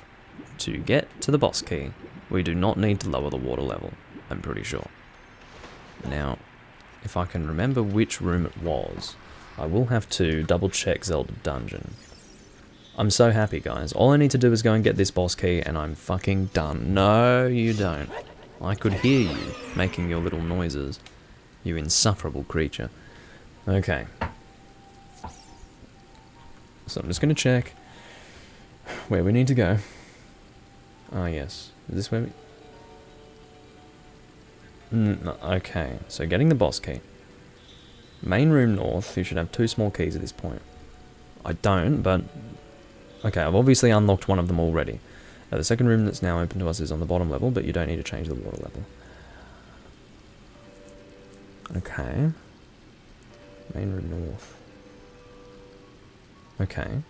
to get to the boss key, we do not need to lower the water level. I'm pretty sure. Now, if I can remember which room it was, I will have to double check Zelda Dungeon. I'm so happy, guys. All I need to do is go and get this boss key and I'm fucking done. No, you don't. I could hear you making your little noises. You insufferable creature. Okay. So I'm just going to check where we need to go. Ah, yes. Is this where we... okay, so getting the boss key. Main room north, you should have 2 small keys at this point. I don't, but... okay, I've obviously unlocked one of them already. The second room that's now open to us is on the bottom level, but you don't need to change the water level. Okay. Main room north. Okay.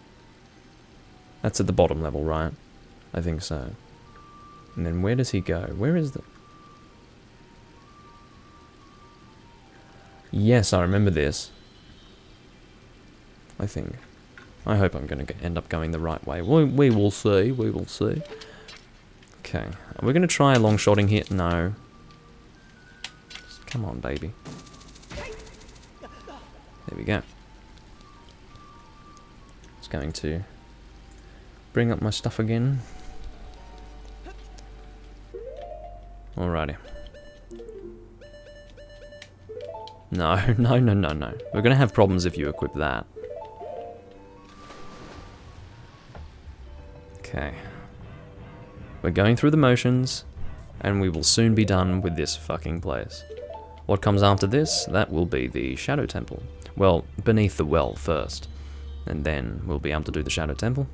That's at the bottom level, right? I think so. And then where does he go? Where is the... yes, I remember this. I think. I hope I'm going to end up going the right way. We will see. We will see. Okay. Are we going to try long-shotting here? No. Just come on, baby. There we go. Just going to bring up my stuff again. Alrighty. No, no, no, no, no. We're going to have problems if you equip that. Okay. We're going through the motions, and we will soon be done with this fucking place. What comes after this? That will be the Shadow Temple. Well, beneath the well first, and then we'll be able to do the Shadow Temple.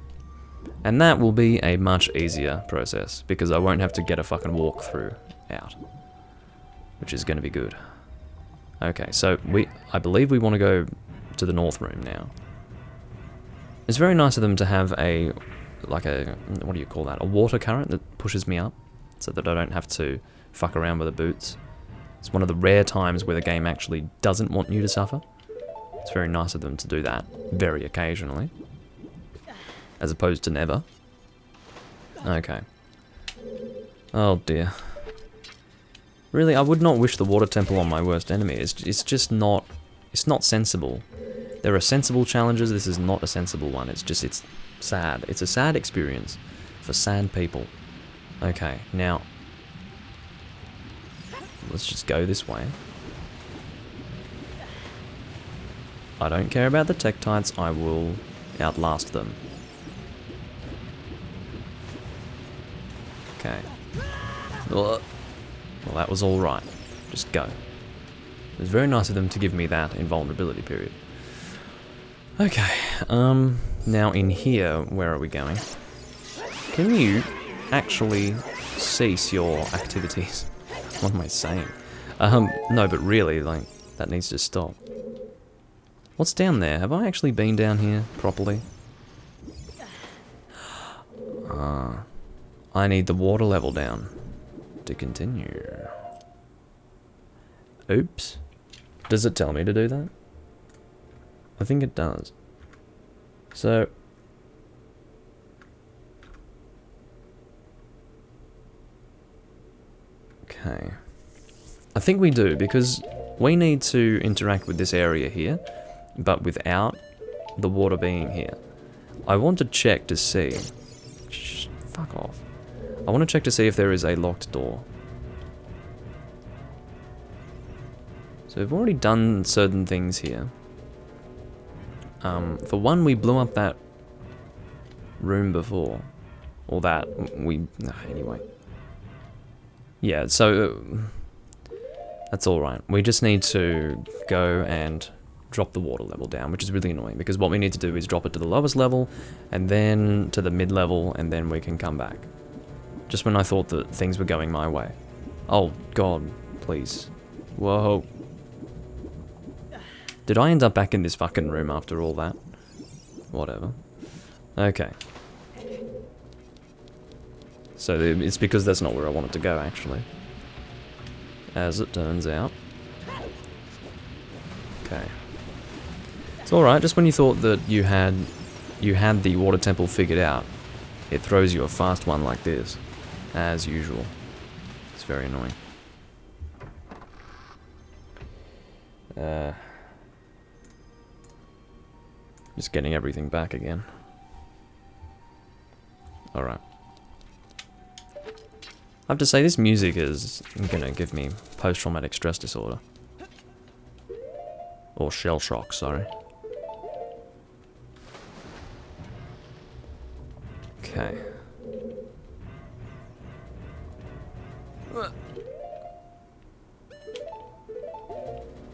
And that will be a much easier process, because I won't have to get a fucking walkthrough out. Which is going to be good. Okay, so I believe we want to go to the north room now. It's very nice of them to have a... like a, what do you call that? A water current that pushes me up, so that I don't have to fuck around with the boots. It's one of the rare times where the game actually doesn't want you to suffer. It's very nice of them to do that, very occasionally. As opposed to never. Okay. Oh dear. Really, I would not wish the water temple on my worst enemy. It's just not... it's not sensible. There are sensible challenges, this is not a sensible one. It's sad. It's a sad experience for sad people. Okay, now let's just go this way. I don't care about the Tektites, I will outlast them. Okay. Well, that was alright. Just go. It was very nice of them to give me that invulnerability period. Okay, now in here, where are we going? Can you actually cease your activities? What am I saying? No, but really, like, that needs to stop. What's down there? Have I actually been down here properly? I need the water level down to continue. Oops. Does it tell me to do that? I think it does. So... okay. I think we do, because we need to interact with this area here, but without the water being here. I want to check to see... shh, fuck off. I want to check to see if there is a locked door. So we've already done certain things here. For one, we blew up that room before. Or that, anyway. Yeah, so... that's alright. We just need to go and drop the water level down, which is really annoying, because what we need to do is drop it to the lowest level, and then to the mid-level, and then we can come back. Just when I thought that things were going my way. Oh, God, please. Whoa. Did I end up back in this fucking room after all that? Whatever. Okay. So it's because that's not where I wanted to go, actually. As it turns out. Okay. It's alright, just when you thought that you had the water temple figured out, it throws you a fast one like this. As usual. It's very annoying. Just getting everything back again. Alright. I have to say, this music is gonna give me post-traumatic stress disorder. Or shell shock, sorry. Okay.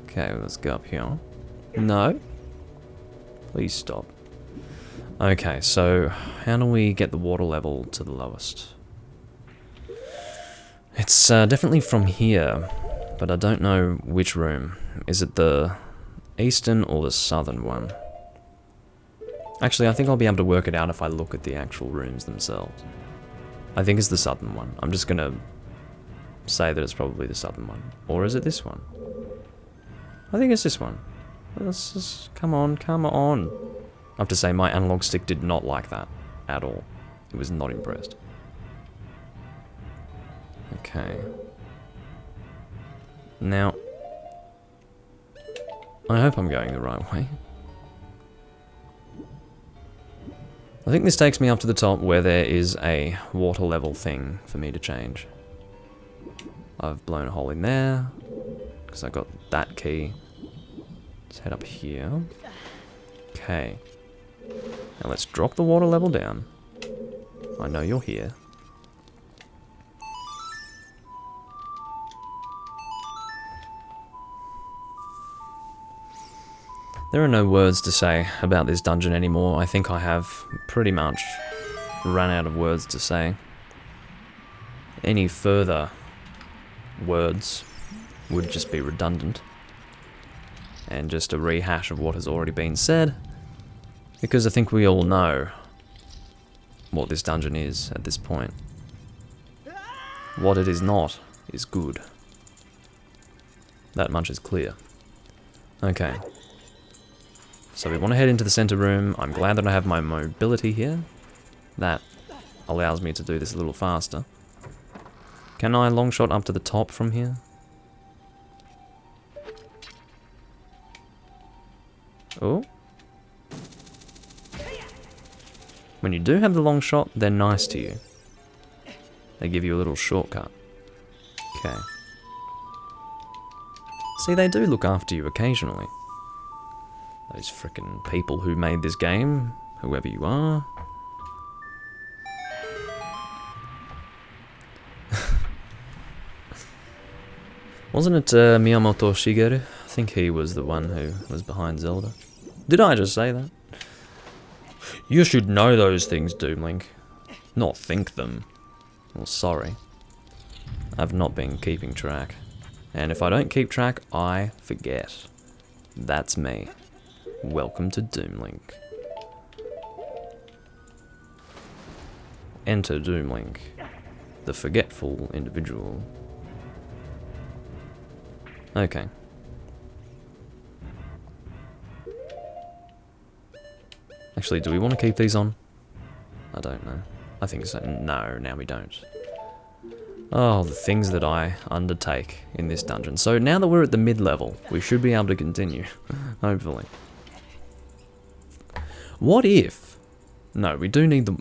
Okay, let's go up here. No. Please stop. Okay, so how do we get the water level to the lowest? It's definitely from here, but I don't know which room. Is it the eastern or the southern one? Actually, I think I'll be able to work it out if I look at the actual rooms themselves. I think it's the southern one. I'm just gonna say that it's probably the southern one. Or is it this one? I think it's this one. Let's just, come on, come on. I have to say, my analog stick did not like that at all. It was not impressed. Okay. Now, I hope I'm going the right way. I think this takes me up to the top where there is a water level thing for me to change. I've blown a hole in there, because I got that key. Let's head up here. Okay. Now let's drop the water level down. I know you're here. There are no words to say about this dungeon anymore. I think I have pretty much run out of words to say. Any further words would just be redundant. And just a rehash of what has already been said. Because I think we all know what this dungeon is at this point. What it is not is good. That much is clear. Okay. So we want to head into the center room. I'm glad that I have my mobility here. That allows me to do this a little faster. Can I long shot up to the top from here? Oh. When you do have the long shot, they're nice to you. They give you a little shortcut. Okay. See, they do look after you occasionally. Those frickin' people who made this game, whoever you are. Wasn't it Miyamoto Shigeru? I think he was the one who was behind Zelda. Did I just say that? You should know those things, Doomlink. Not think them. Well, sorry. I've not been keeping track. And if I don't keep track, I forget. That's me. Welcome to Doomlink. Enter Doomlink, the forgetful individual. Okay. Actually, do we want to keep these on? I don't know. I think so. No, now we don't. Oh, the things that I undertake in this dungeon. So now that we're at the mid-level, we should be able to continue. Hopefully. What if... No, we do need the...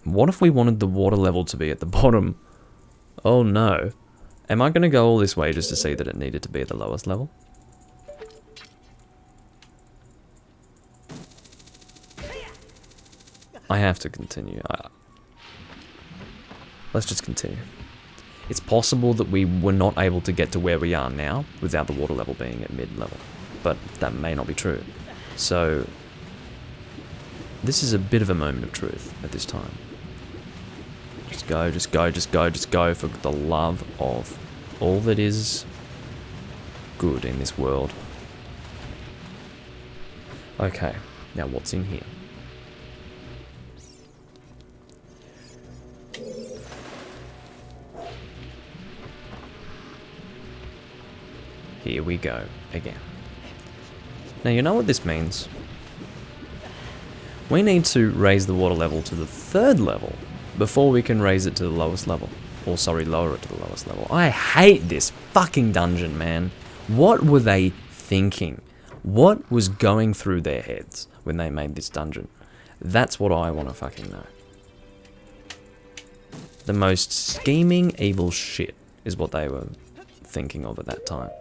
What if we wanted the water level to be at the bottom? Oh no. Am I going to go all this way just to see that it needed to be at the lowest level? I have to continue. Let's just continue. It's possible that we were not able to get to where we are now without the water level being at mid-level. But that may not be true. So, this is a bit of a moment of truth at this time. Just go, just go, just go, just go for the love of all that is good in this world. Okay, now what's in here? Here we go, again. Now you know what this means. We need to raise the water level to the 3rd level before we can raise it to the lowest level. Or sorry, lower it to the lowest level. I hate this fucking dungeon, man. What were they thinking? What was going through their heads when they made this dungeon? That's what I want to fucking know. The most scheming, evil shit is what they were thinking of at that time.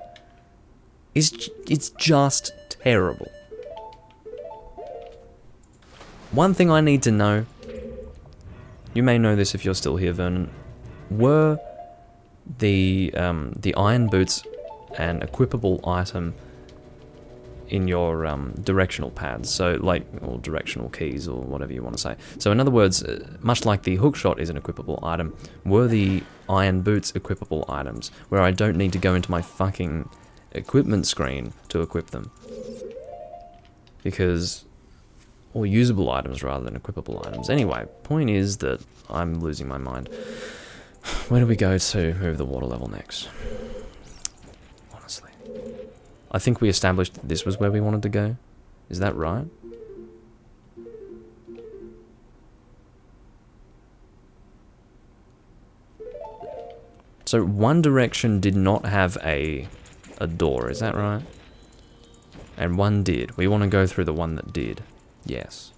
It's just terrible. One thing I need to know, you may know this if you're still here, Vernon, were the iron boots an equipable item in your directional pads, so like, or directional keys, or whatever you want to say. So in other words, much like the hookshot is an equipable item, were the iron boots equipable items, where I don't need to go into my fucking equipment screen to equip them? Because... or usable items rather than equipable items. Anyway, point is that I'm losing my mind. Where do we go to move the water level next? Honestly. I think we established that this was where we wanted to go. Is that right? So one direction did not have a door, is that right? And one did. We want to go through the one that did. Yes.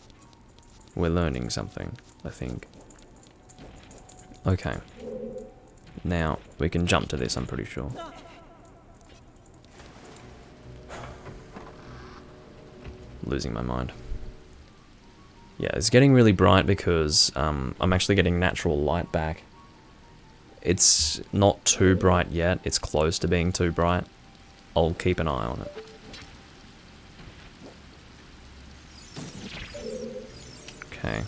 We're learning something, I think. Okay. Now, we can jump to this, I'm pretty sure. Losing my mind. Yeah, it's getting really bright because I'm actually getting natural light back. It's not too bright yet, it's close to being too bright. I'll keep an eye on it. Okay.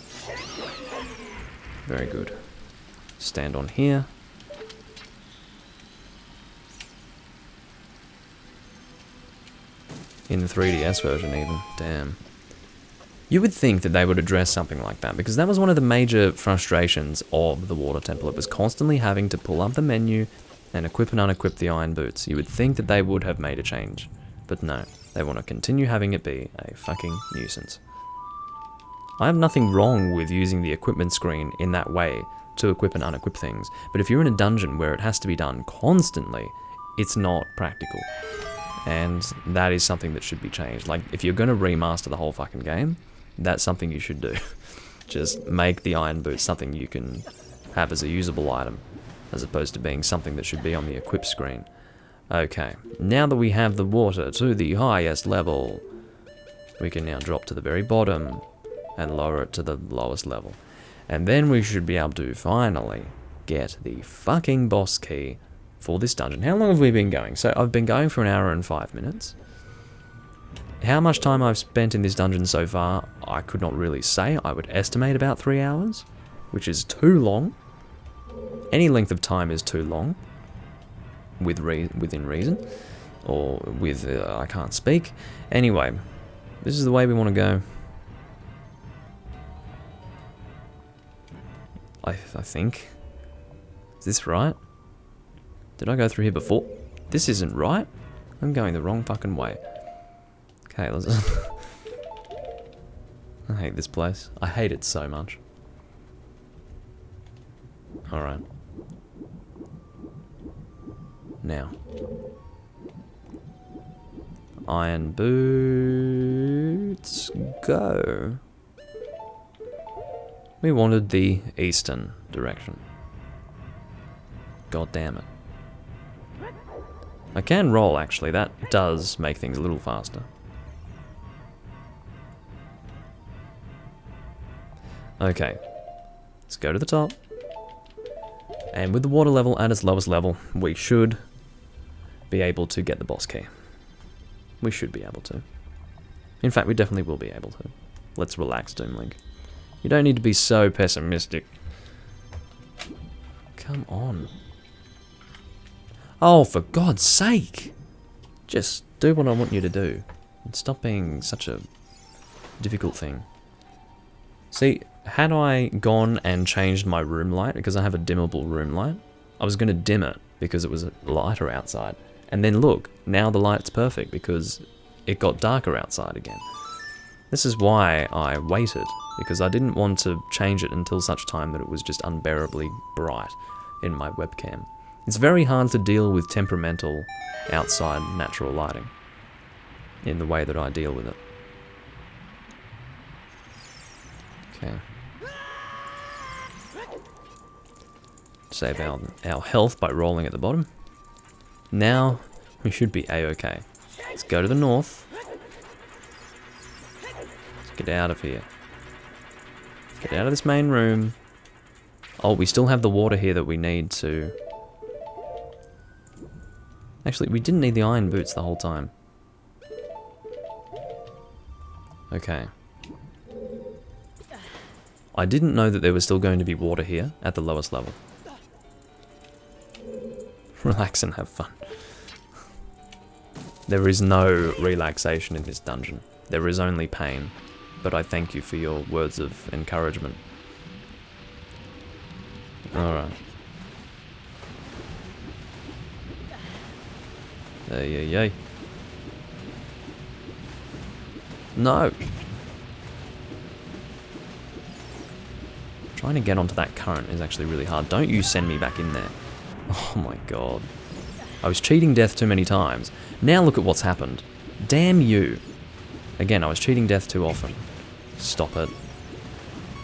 Very good. Stand on here. In the 3DS version even. Damn. You would think that they would address something like that, because that was one of the major frustrations of the Water Temple. It was constantly having to pull up the menu and equip and unequip the iron boots. You would think that they would have made a change. But no. They want to continue having it be a fucking nuisance. I have nothing wrong with using the equipment screen in that way to equip and unequip things, but if you're in a dungeon where it has to be done constantly, it's not practical. And that is something that should be changed. Like, if you're going to remaster the whole fucking game, that's something you should do. Just make the iron boots something you can have as a usable item, as opposed to being something that should be on the equip screen. Okay, now that we have the water to the highest level, we can now drop to the very bottom and lower it to the lowest level. And then we should be able to finally get the fucking boss key for this dungeon. How long have we been going? So I've been going for an hour and 5 minutes. How much time I've spent in this dungeon so far, I could not really say. I would estimate about 3 hours, which is too long. Any length of time is too long, within reason, or with, I can't speak. Anyway, this is the way we want to go. I think. Is this right? Did I go through here before? This isn't right. I'm going the wrong fucking way. Okay, let's... I hate this place. I hate it so much. Alright. Now. Iron boots, go. We wanted the eastern direction. God damn it. I can roll, actually. That does make things a little faster. Okay. Let's go to the top. And with the water level at its lowest level, we should be able to get the boss key. We should be able to. In fact, we definitely will be able to. Let's relax, Doomlink. You don't need to be so pessimistic. Come on. Oh, for God's sake! Just do what I want you to do. And stop being such a difficult thing. See, had I gone and changed my room light, because I have a dimmable room light, I was going to dim it because it was lighter outside. And then look, now the light's perfect because it got darker outside again. This is why I waited, because I didn't want to change it until such time that it was just unbearably bright in my webcam. It's very hard to deal with temperamental outside natural lighting in the way that I deal with it. Okay. Save our health by rolling at the bottom. Now we should be a-okay. Let's go to the north. Let's get out of here. Get out of this main room. Oh, we still have the water here that we need to... Actually, we didn't need the iron boots the whole time. Okay. I didn't know that there was still going to be water here at the lowest level. Relax and have fun. There is no relaxation in this dungeon. There is only pain. But I thank you for your words of encouragement. Alright. Yay. No! Trying to get onto that current is actually really hard. Don't you send me back in there. Oh my god. I was cheating death too many times. Now look at what's happened. Damn you. Again, I was cheating death too often. Stop it.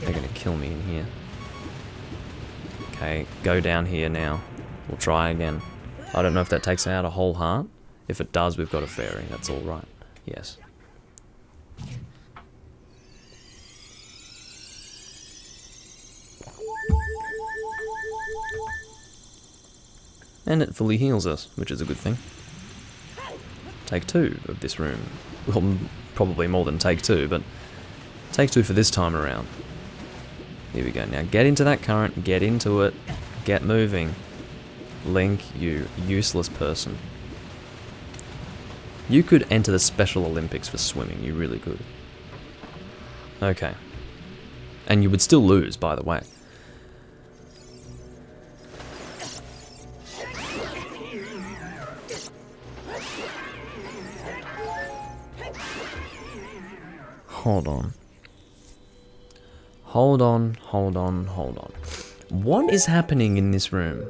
They're gonna kill me in here. Okay, go down here now. We'll try again. I don't know if that takes out a whole heart. If it does, we've got a fairy. That's alright. Yes. And it fully heals us, which is a good thing. Take 2 of this room. Well, probably more than take 2, but take 2 for this time around. Here we go. Now get into that current, get into it, get moving. Link, you useless person. You could enter the Special Olympics for swimming, you really could. Okay. And you would still lose, by the way. Hold on. Hold on. What is happening in this room?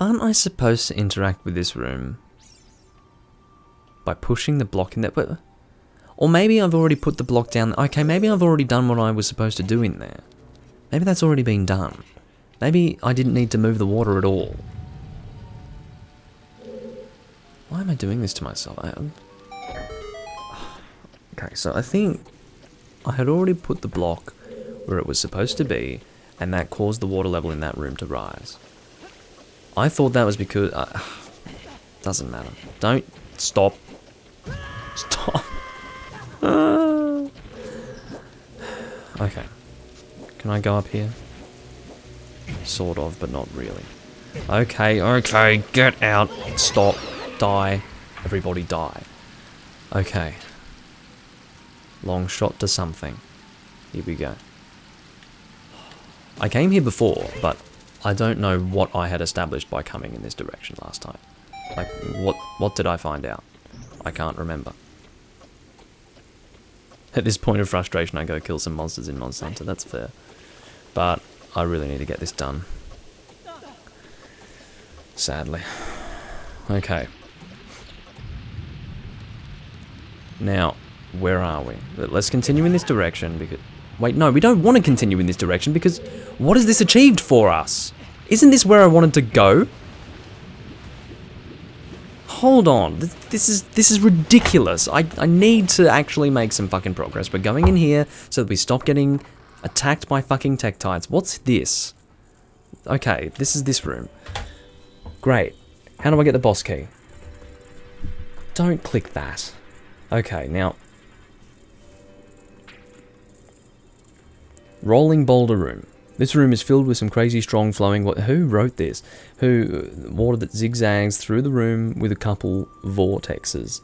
Aren't I supposed to interact with this room by pushing the block in there? But, or maybe I've already put the block down. Okay, maybe I've already done what I was supposed to do in there. Maybe that's already been done. Maybe I didn't need to move the water at all. Why am I doing this to myself? Okay, so I think I had already put the block where it was supposed to be, and that caused the water level in that room to rise. I thought that was because... doesn't matter. Don't... Stop. Stop. Okay. Can I go up here? Sort of, but not really. Okay, okay, get out. Stop. Die. Everybody die. Okay. Long shot to something. Here we go. I came here before, but I don't know what I had established by coming in this direction last time. Like, what did I find out? I can't remember. At this point of frustration, I go kill some monsters in Monster Hunter, that's fair. But I really need to get this done. Sadly. Okay. Now, where are we? Let's continue in this direction because... Wait, no, we don't want to continue in this direction because what has this achieved for us? Isn't this where I wanted to go? Hold on, this is ridiculous. I need to actually make some fucking progress. We're going in here so that we stop getting attacked by fucking Tektites. What's this? Okay, this is this room. Great. How do I get the boss key? Don't click that. Okay, now... Rolling boulder room. This room is filled with some crazy strong flowing... Who wrote this? Water that zigzags through the room with a couple vortexes.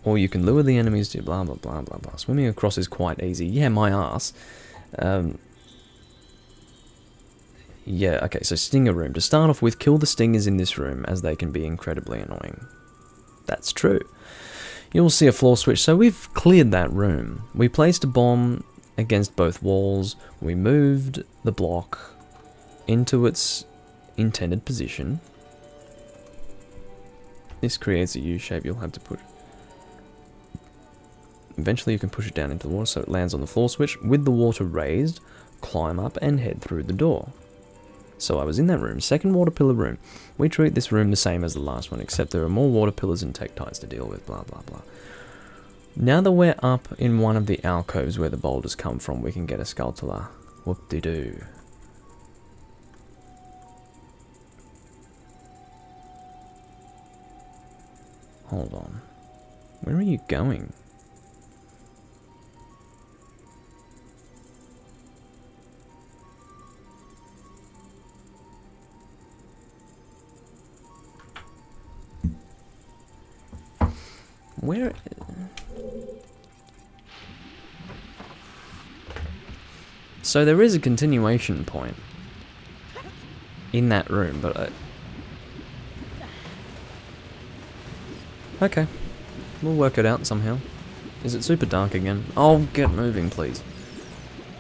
Or you can lure the enemies to blah blah blah blah blah. Swimming across is quite easy. Yeah, my ass. Yeah, okay, so stinger room. To start off with, kill the stingers in this room as they can be incredibly annoying. That's true. You'll see a floor switch, so we've cleared that room. We placed a bomb against both walls. We moved the block into its intended position. This creates a U shape you'll have to push. Eventually you can push it down into the water so it lands on the floor switch. With the water raised, climb up and head through the door. So I was in that room, second water pillar room. We treat this room the same as the last one, except there are more water pillars and Tektites to deal with, blah blah blah. Now that we're up in one of the alcoves where the boulders come from, we can get a sculptor. Whoop-de-doo. Hold on. Where are you going? Where... So there is a continuation point in that room, but okay, we'll work it out somehow. Is it super dark again? Oh, get moving, please.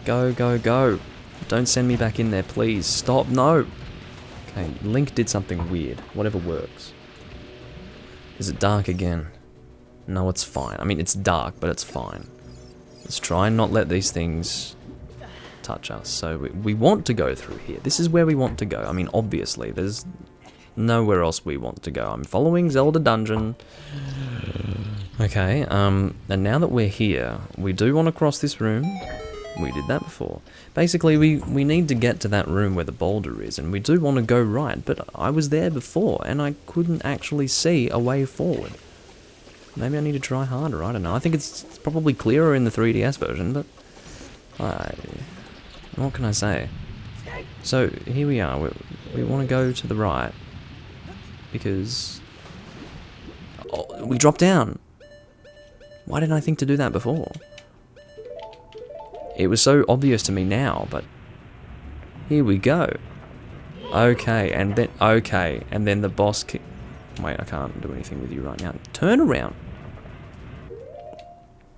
Go, go, go. Don't send me back in there, please. Stop, no. Okay, Link did something weird. Whatever works. Is it dark again? No, it's fine. I mean, it's dark, but it's fine. Let's try and not let these things touch us. So we want to go through here. This is where we want to go. I mean, obviously, there's nowhere else we want to go. I'm following Zelda dungeon. Okay, and now that we're here, we do want to cross this room. We did that before. Basically, we need to get to that room where the boulder is, and we do want to go right, but I was there before, and I couldn't actually see a way forward. Maybe I need to try harder, I don't know. I think it's probably clearer in the 3DS version, but... what can I say? So, here we are. We want to go to the right. Because... Oh, we dropped down! Why didn't I think to do that before? It was so obvious to me now, but... Here we go. Okay, and then the boss kick... Wait, I can't do anything with you right now. Turn around.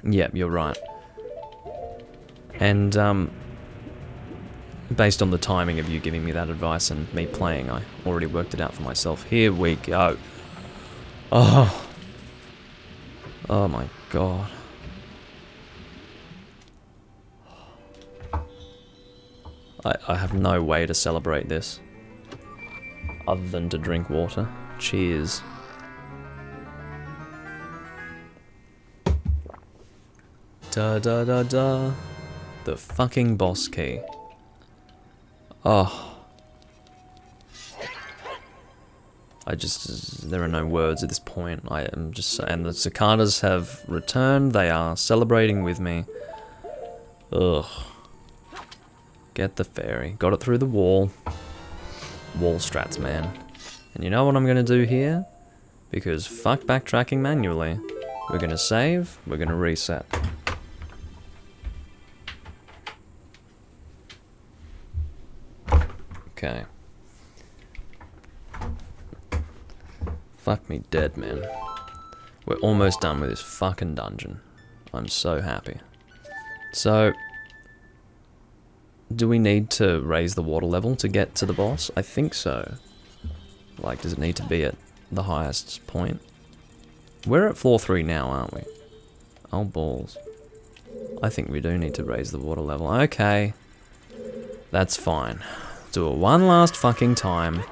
Yep, you're right. And, Based on the timing of you giving me that advice and me playing, I already worked it out for myself. Here we go. Oh. Oh my god. I have no way to celebrate this other than to drink water. Cheers. Da da da da. The fucking boss key. Oh. There are no words at this point. I am just, and the cicadas have returned. They are celebrating with me. Ugh. Get the fairy. Got it through the wall. Wall strats, man. And you know what I'm gonna do here? Because fuck backtracking manually. We're gonna save, we're gonna reset. Okay. Fuck me dead, man. We're almost done with this fucking dungeon. I'm so happy. So, do we need to raise the water level to get to the boss? I think so. Like, does it need to be at the highest point? We're at floor 3 now, aren't we? Oh, balls. I think we do need to raise the water level. Okay. That's fine. Do it one last fucking time.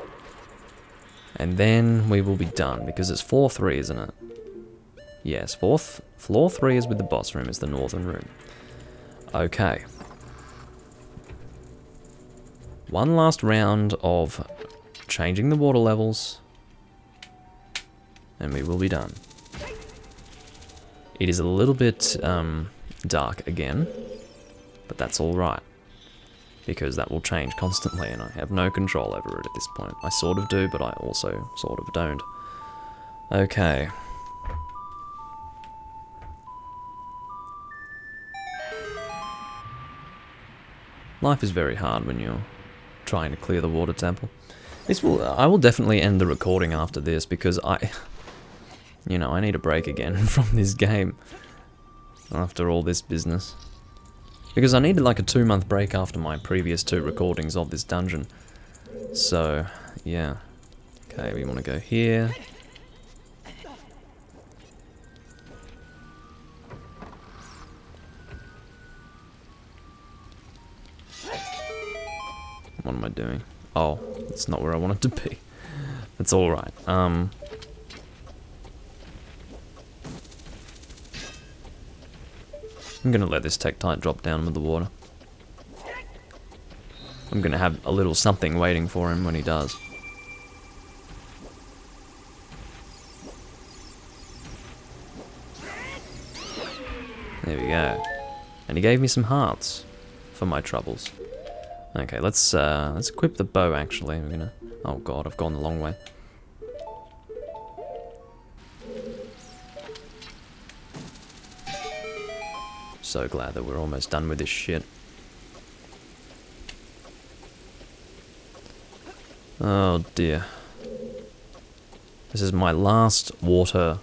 And then we will be done, because it's floor 3, isn't it? Yes, floor 3 is with the boss room, it's the northern room. Okay. One last round of changing the water levels, and we will be done. It is a little bit dark again, but that's alright, because that will change constantly and I have no control over it at this point. I sort of do, but I also sort of don't. Okay. Life is very hard when you're trying to clear the water temple. I will definitely end the recording after this because I need a break again from this game after all this business. Because I needed like a 2-month break after my previous 2 recordings of this dungeon. So, yeah. Okay, we want to go here. What am I doing? Oh, that's not where I want it to be. That's alright. I'm gonna let this Tektite drop down with the water. I'm gonna have a little something waiting for him when he does. There we go. And he gave me some hearts for my troubles. Okay, let's equip the bow actually. We're gonna, oh god, I've gone the long way. So glad that we're almost done with this shit. Oh dear. This is my last water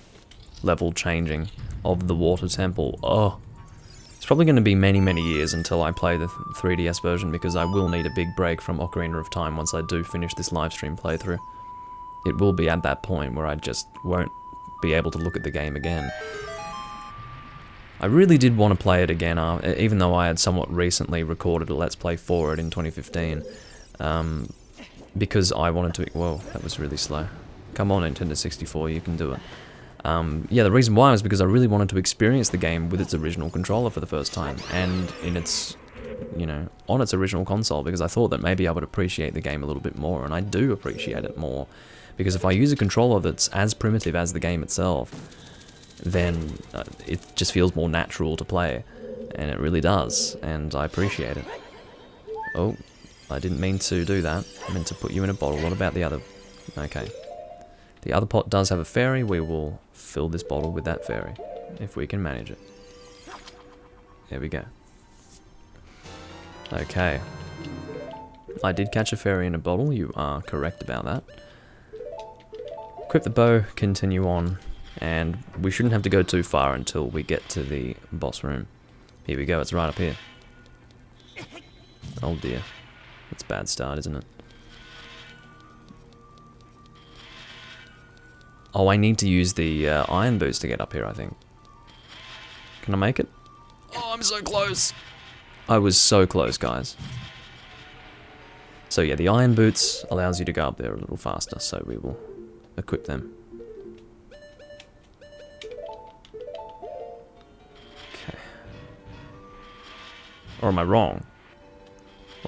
level changing of the water temple. Oh. It's probably going to be many, many years until I play the 3DS version because I will need a big break from Ocarina of Time once I do finish this livestream playthrough. It will be at that point where I just won't be able to look at the game again. I really did want to play it again, even though I had somewhat recently recorded a Let's Play for it in 2015. Because I wanted to... Whoa, that was really slow. Come on, Nintendo 64, you can do it. Yeah, the reason why was because I really wanted to experience the game with its original controller for the first time, and in its, on its original console, because I thought that maybe I would appreciate the game a little bit more, and I do appreciate it more, because if I use a controller that's as primitive as the game itself, then it just feels more natural to play, and it really does, and I appreciate it. Oh, I didn't mean to do that. I meant to put you in a bottle. What about the other? Okay. The other pot does have a fairy. We will fill this bottle with that fairy, if we can manage it. There we go. Okay. I did catch a fairy in a bottle. You are correct about that. Equip the bow, continue on, and we shouldn't have to go too far until we get to the boss room. Here we go, it's right up here. Oh dear. That's a bad start, isn't it? Oh, I need to use the iron boots to get up here, I think. Can I make it? Oh, I'm so close. I was so close, guys. So yeah, the iron boots allows you to go up there a little faster, so we will equip them. Okay. Or am I wrong?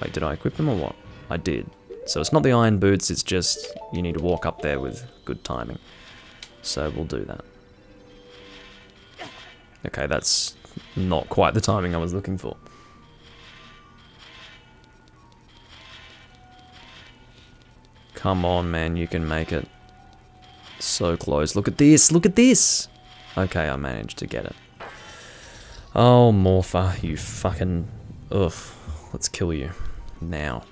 Wait, did I equip them or what? I did. So it's not the iron boots, it's just you need to walk up there with good timing. So we'll do that. Okay, that's not quite the timing I was looking for. Come on, man, you can make it. So close. Look at this, look at this! Okay, I managed to get it. Oh, Morpher, you fucking... Ugh. Let's kill you. Now.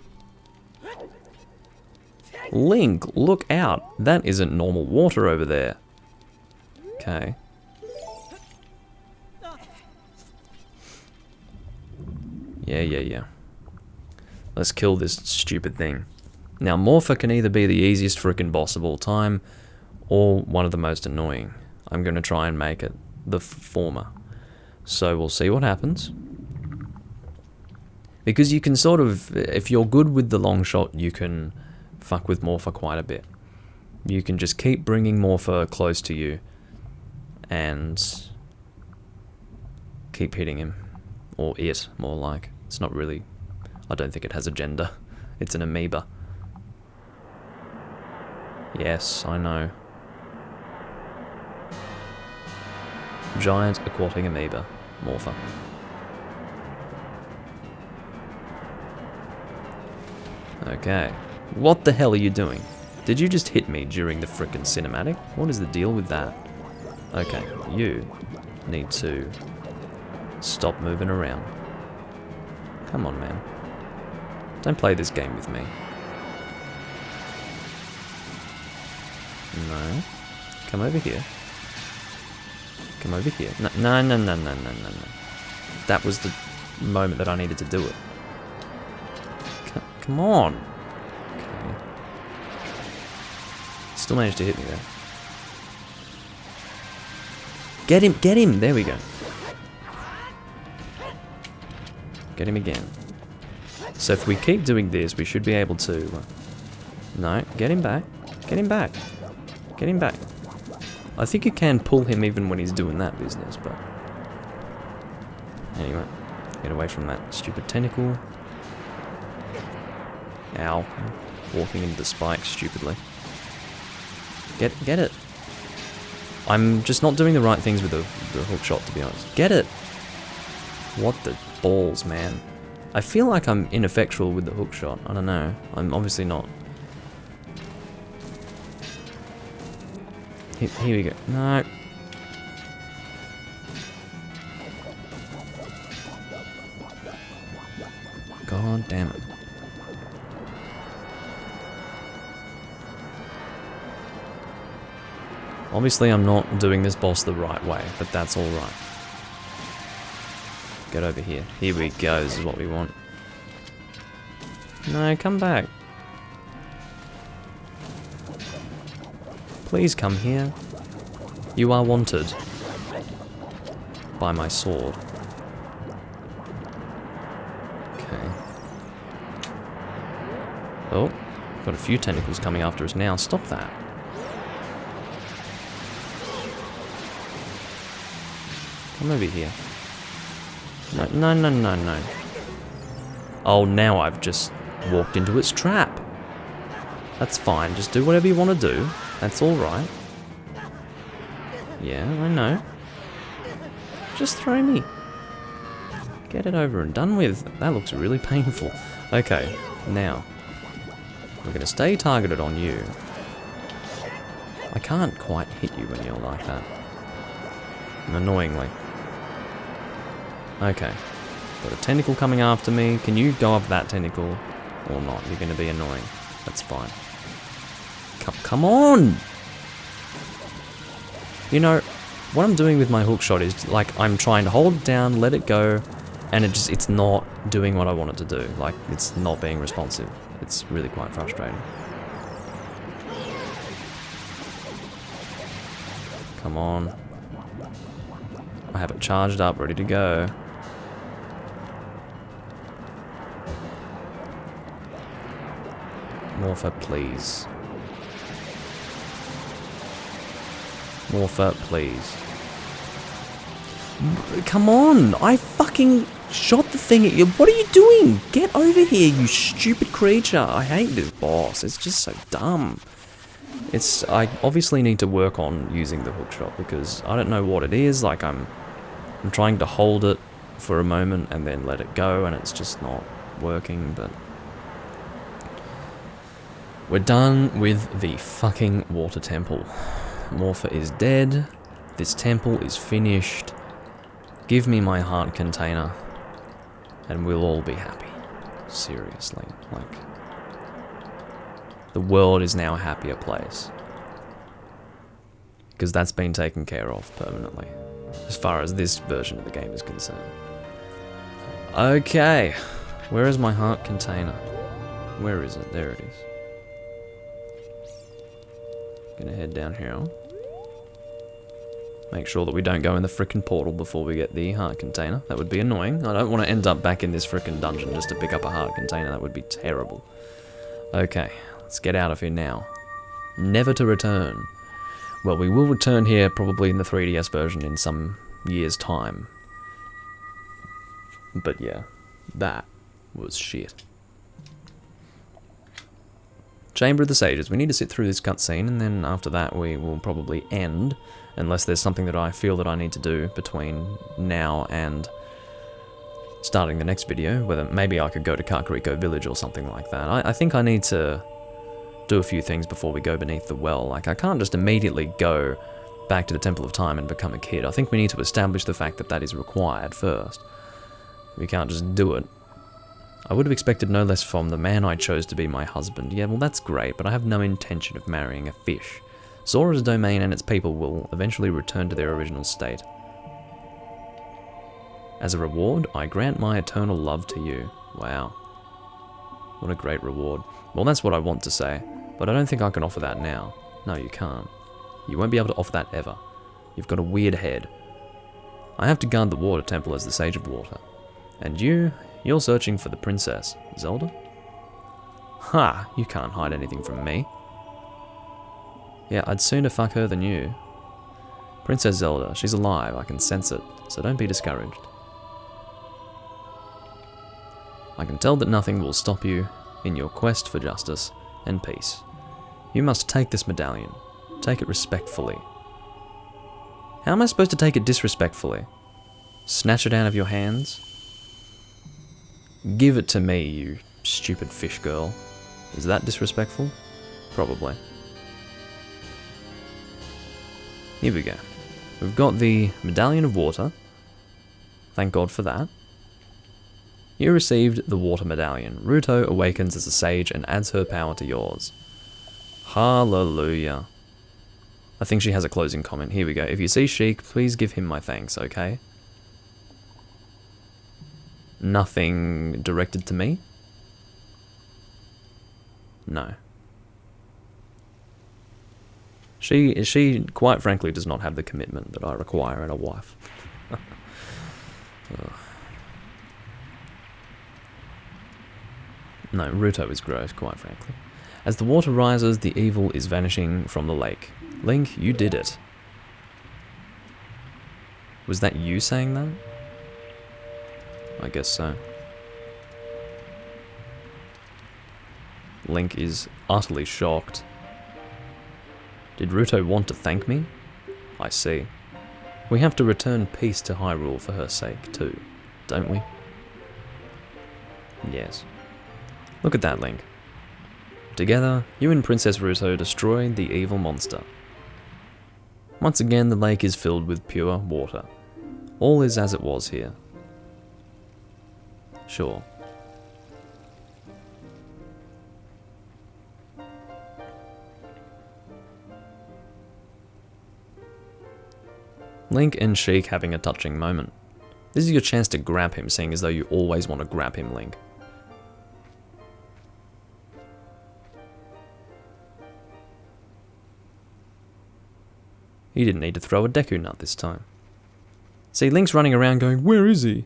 Link, look out! That isn't normal water over there. Okay. Yeah. Let's kill this stupid thing. Now, Morpher can either be the easiest frickin' boss of all time, or one of the most annoying. I'm gonna try and make it the former. So we'll see what happens. Because you can sort of, if you're good with the long shot, you can fuck with Morpher quite a bit. You can just keep bringing Morpher close to you and keep hitting him. Or it, more like. It's not really, I don't think it has a gender. It's an amoeba. Yes, I know. Giant aquatic amoeba. Morpher. Okay. What the hell are you doing? Did you just hit me during the frickin' cinematic? What is the deal with that? Okay, you need to stop moving around. Come on, man. Don't play this game with me. No. Come over here. Come over here. No. That was the moment that I needed to do it. Come on. Okay. Still managed to hit me there. Get him! There we go. Get him again. So if we keep doing this, we should be able to... No, get him back. Get him back. Get him back. I think you can pull him even when he's doing that business, but... Anyway, get away from that stupid tentacle. Ow. Walking into the spike stupidly. Get it. I'm just not doing the right things with the hook shot, to be honest. Get it! What the balls, man. I feel like I'm ineffectual with the hook shot. I don't know. I'm obviously not. Here we go. No. God damn it. Obviously I'm not doing this boss the right way, but that's alright. Get over here. Here we go, this is what we want. No, come back. Please come here. You are wanted. By my sword. Okay. Oh, got a few tentacles coming after us now. Stop that. Come over here. No. Oh, now I've just walked into its trap. That's fine. Just do whatever you want to do. That's alright. Yeah, I know. Just throw me. Get it over and done with. That looks really painful. Okay, now. We're going to stay targeted on you. I can't quite hit you when you're like that. Annoyingly. Okay. Got a tentacle coming after me. Can you go up that tentacle or not? You're going to be annoying. That's fine. Come on! You know, what I'm doing with my hook shot is, like, I'm trying to hold it down, let it go, And it's not doing what I want it to do. Like, it's not being responsive. It's really quite frustrating. Come on. I have it charged up, ready to go. Morpher, please. Morpher, please. Come on! I fucking shot the thing at you. What are you doing? Get over here, you stupid creature. I hate this boss. It's just so dumb. I obviously need to work on using the hookshot because I don't know what it is. Like, I'm trying to hold it for a moment and then let it go, and it's just not working, but... We're done with the fucking water temple. Morpher is dead. This temple is finished. Give me my heart container, and we'll all be happy. Seriously, like... The world is now a happier place. Because that's been taken care of permanently. As far as this version of the game is concerned. Okay. Where is my heart container? Where is it? There it is. Gonna head down here. Make sure that we don't go in the frickin' portal before we get the heart container. That would be annoying. I don't want to end up back in this frickin' dungeon just to pick up a heart container. That would be terrible. Okay, let's get out of here now. Never to return. Well, we will return here probably in the 3DS version in some year's time. But yeah, that was shit. Chamber of the Sages. We need to sit through this cutscene, and then after that we will probably end, unless there's something that I feel that I need to do between now and starting the next video, whether maybe I could go to Kakariko Village or something like that. I think I need to do a few things before we go beneath the well. Like, I can't just immediately go back to the Temple of Time and become a kid. I think we need to establish the fact that that is required first. We can't just do it. I would have expected no less from the man I chose to be my husband. Yeah, well, that's great, but I have no intention of marrying a fish. Zora's domain and its people will eventually return to their original state. As a reward, I grant my eternal love to you. Wow. What a great reward. Well, that's what I want to say, but I don't think I can offer that now. No, you can't. You won't be able to offer that ever. You've got a weird head. I have to guard the water temple as the Sage of Water. And you're searching for the princess, Zelda? Ha! You can't hide anything from me. Yeah, I'd sooner fuck her than you. Princess Zelda, she's alive, I can sense it, so don't be discouraged. I can tell that nothing will stop you in your quest for justice and peace. You must take this medallion. Take it respectfully. How am I supposed to take it disrespectfully? Snatch it out of your hands? Give it to me, you stupid fish girl. Is that disrespectful? Probably. Here we go. We've got the Medallion of Water. Thank God for that. You received the Water Medallion. Ruto awakens as a sage and adds her power to yours. Hallelujah. I think she has a closing comment. Here we go. If you see Sheik, please give him my thanks, okay? Nothing directed to me? No. She quite frankly does not have the commitment that I require in a wife. No, Ruto is gross, quite frankly. As the water rises, the evil is vanishing from the lake. Link, you did it. Was that you saying that? I guess so. Link is utterly shocked. Did Ruto want to thank me? I see. We have to return peace to Hyrule for her sake too, don't we? Yes. Look at that, Link. Together, you and Princess Ruto destroyed the evil monster. Once again, the lake is filled with pure water. All is as it was here. Sure. Link and Sheik having a touching moment. This is your chance to grab him, seeing as though you always want to grab him, Link. You didn't need to throw a Deku Nut this time. See, Link's running around going, where is he?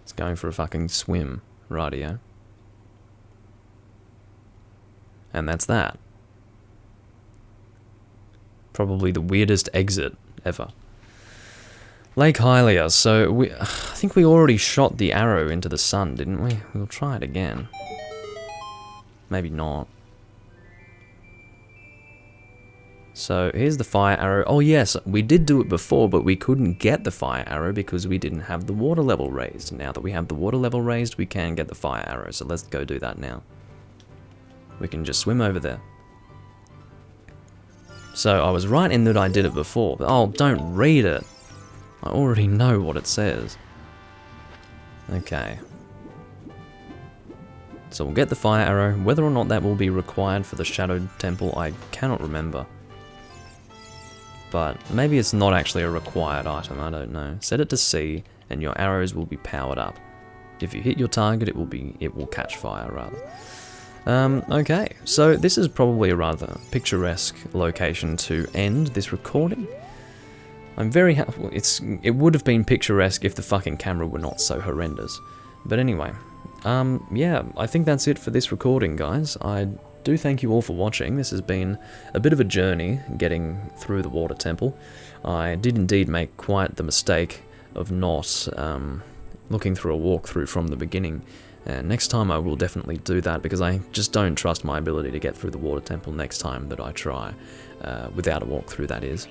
He's going for a fucking swim, rightio. And that's that. Probably the weirdest exit ever. Lake Hylia, so I think we already shot the arrow into the sun, didn't we? We'll try it again. Maybe not. So here's the fire arrow. Oh yes, we did do it before, but we couldn't get the fire arrow because we didn't have the water level raised. Now that we have the water level raised, we can get the fire arrow, so let's go do that now. We can just swim over there. So I was right in that I did it before, but oh, don't read it. I already know what it says. Okay. So we'll get the fire arrow. Whether or not that will be required for the Shadowed Temple, I cannot remember. But maybe it's not actually a required item, I don't know. Set it to C, and your arrows will be powered up. If you hit your target, it will catch fire, rather. Okay, so this is probably a rather picturesque location to end this recording. I'm very happy. It would have been picturesque if the fucking camera were not so horrendous. But anyway, yeah, I think that's it for this recording, guys. I do thank you all for watching. This has been a bit of a journey getting through the Water Temple. I did indeed make quite the mistake of not looking through a walkthrough from the beginning. And next time I will definitely do that, because I just don't trust my ability to get through the Water Temple next time that I try, without a walkthrough, that is.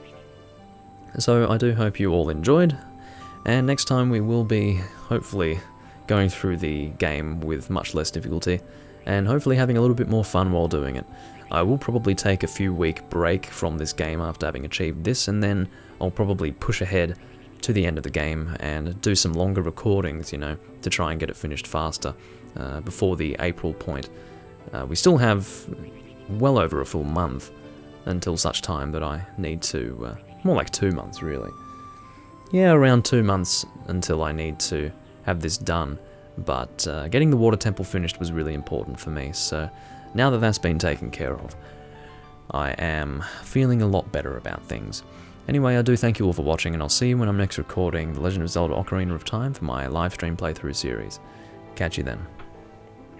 So I do hope you all enjoyed, and next time we will be, hopefully, going through the game with much less difficulty, and hopefully having a little bit more fun while doing it. I will probably take a few week break from this game after having achieved this, and then I'll probably push ahead to the end of the game and do some longer recordings, you know, to try and get it finished faster before the April point. We still have well over a full month until such time that I need to, more like 2 months really. Yeah, around 2 months until I need to have this done, but getting the Water Temple finished was really important for me, so now that that's been taken care of, I am feeling a lot better about things. Anyway, I do thank you all for watching, and I'll see you when I'm next recording The Legend of Zelda Ocarina of Time for my live stream playthrough series. Catch you then.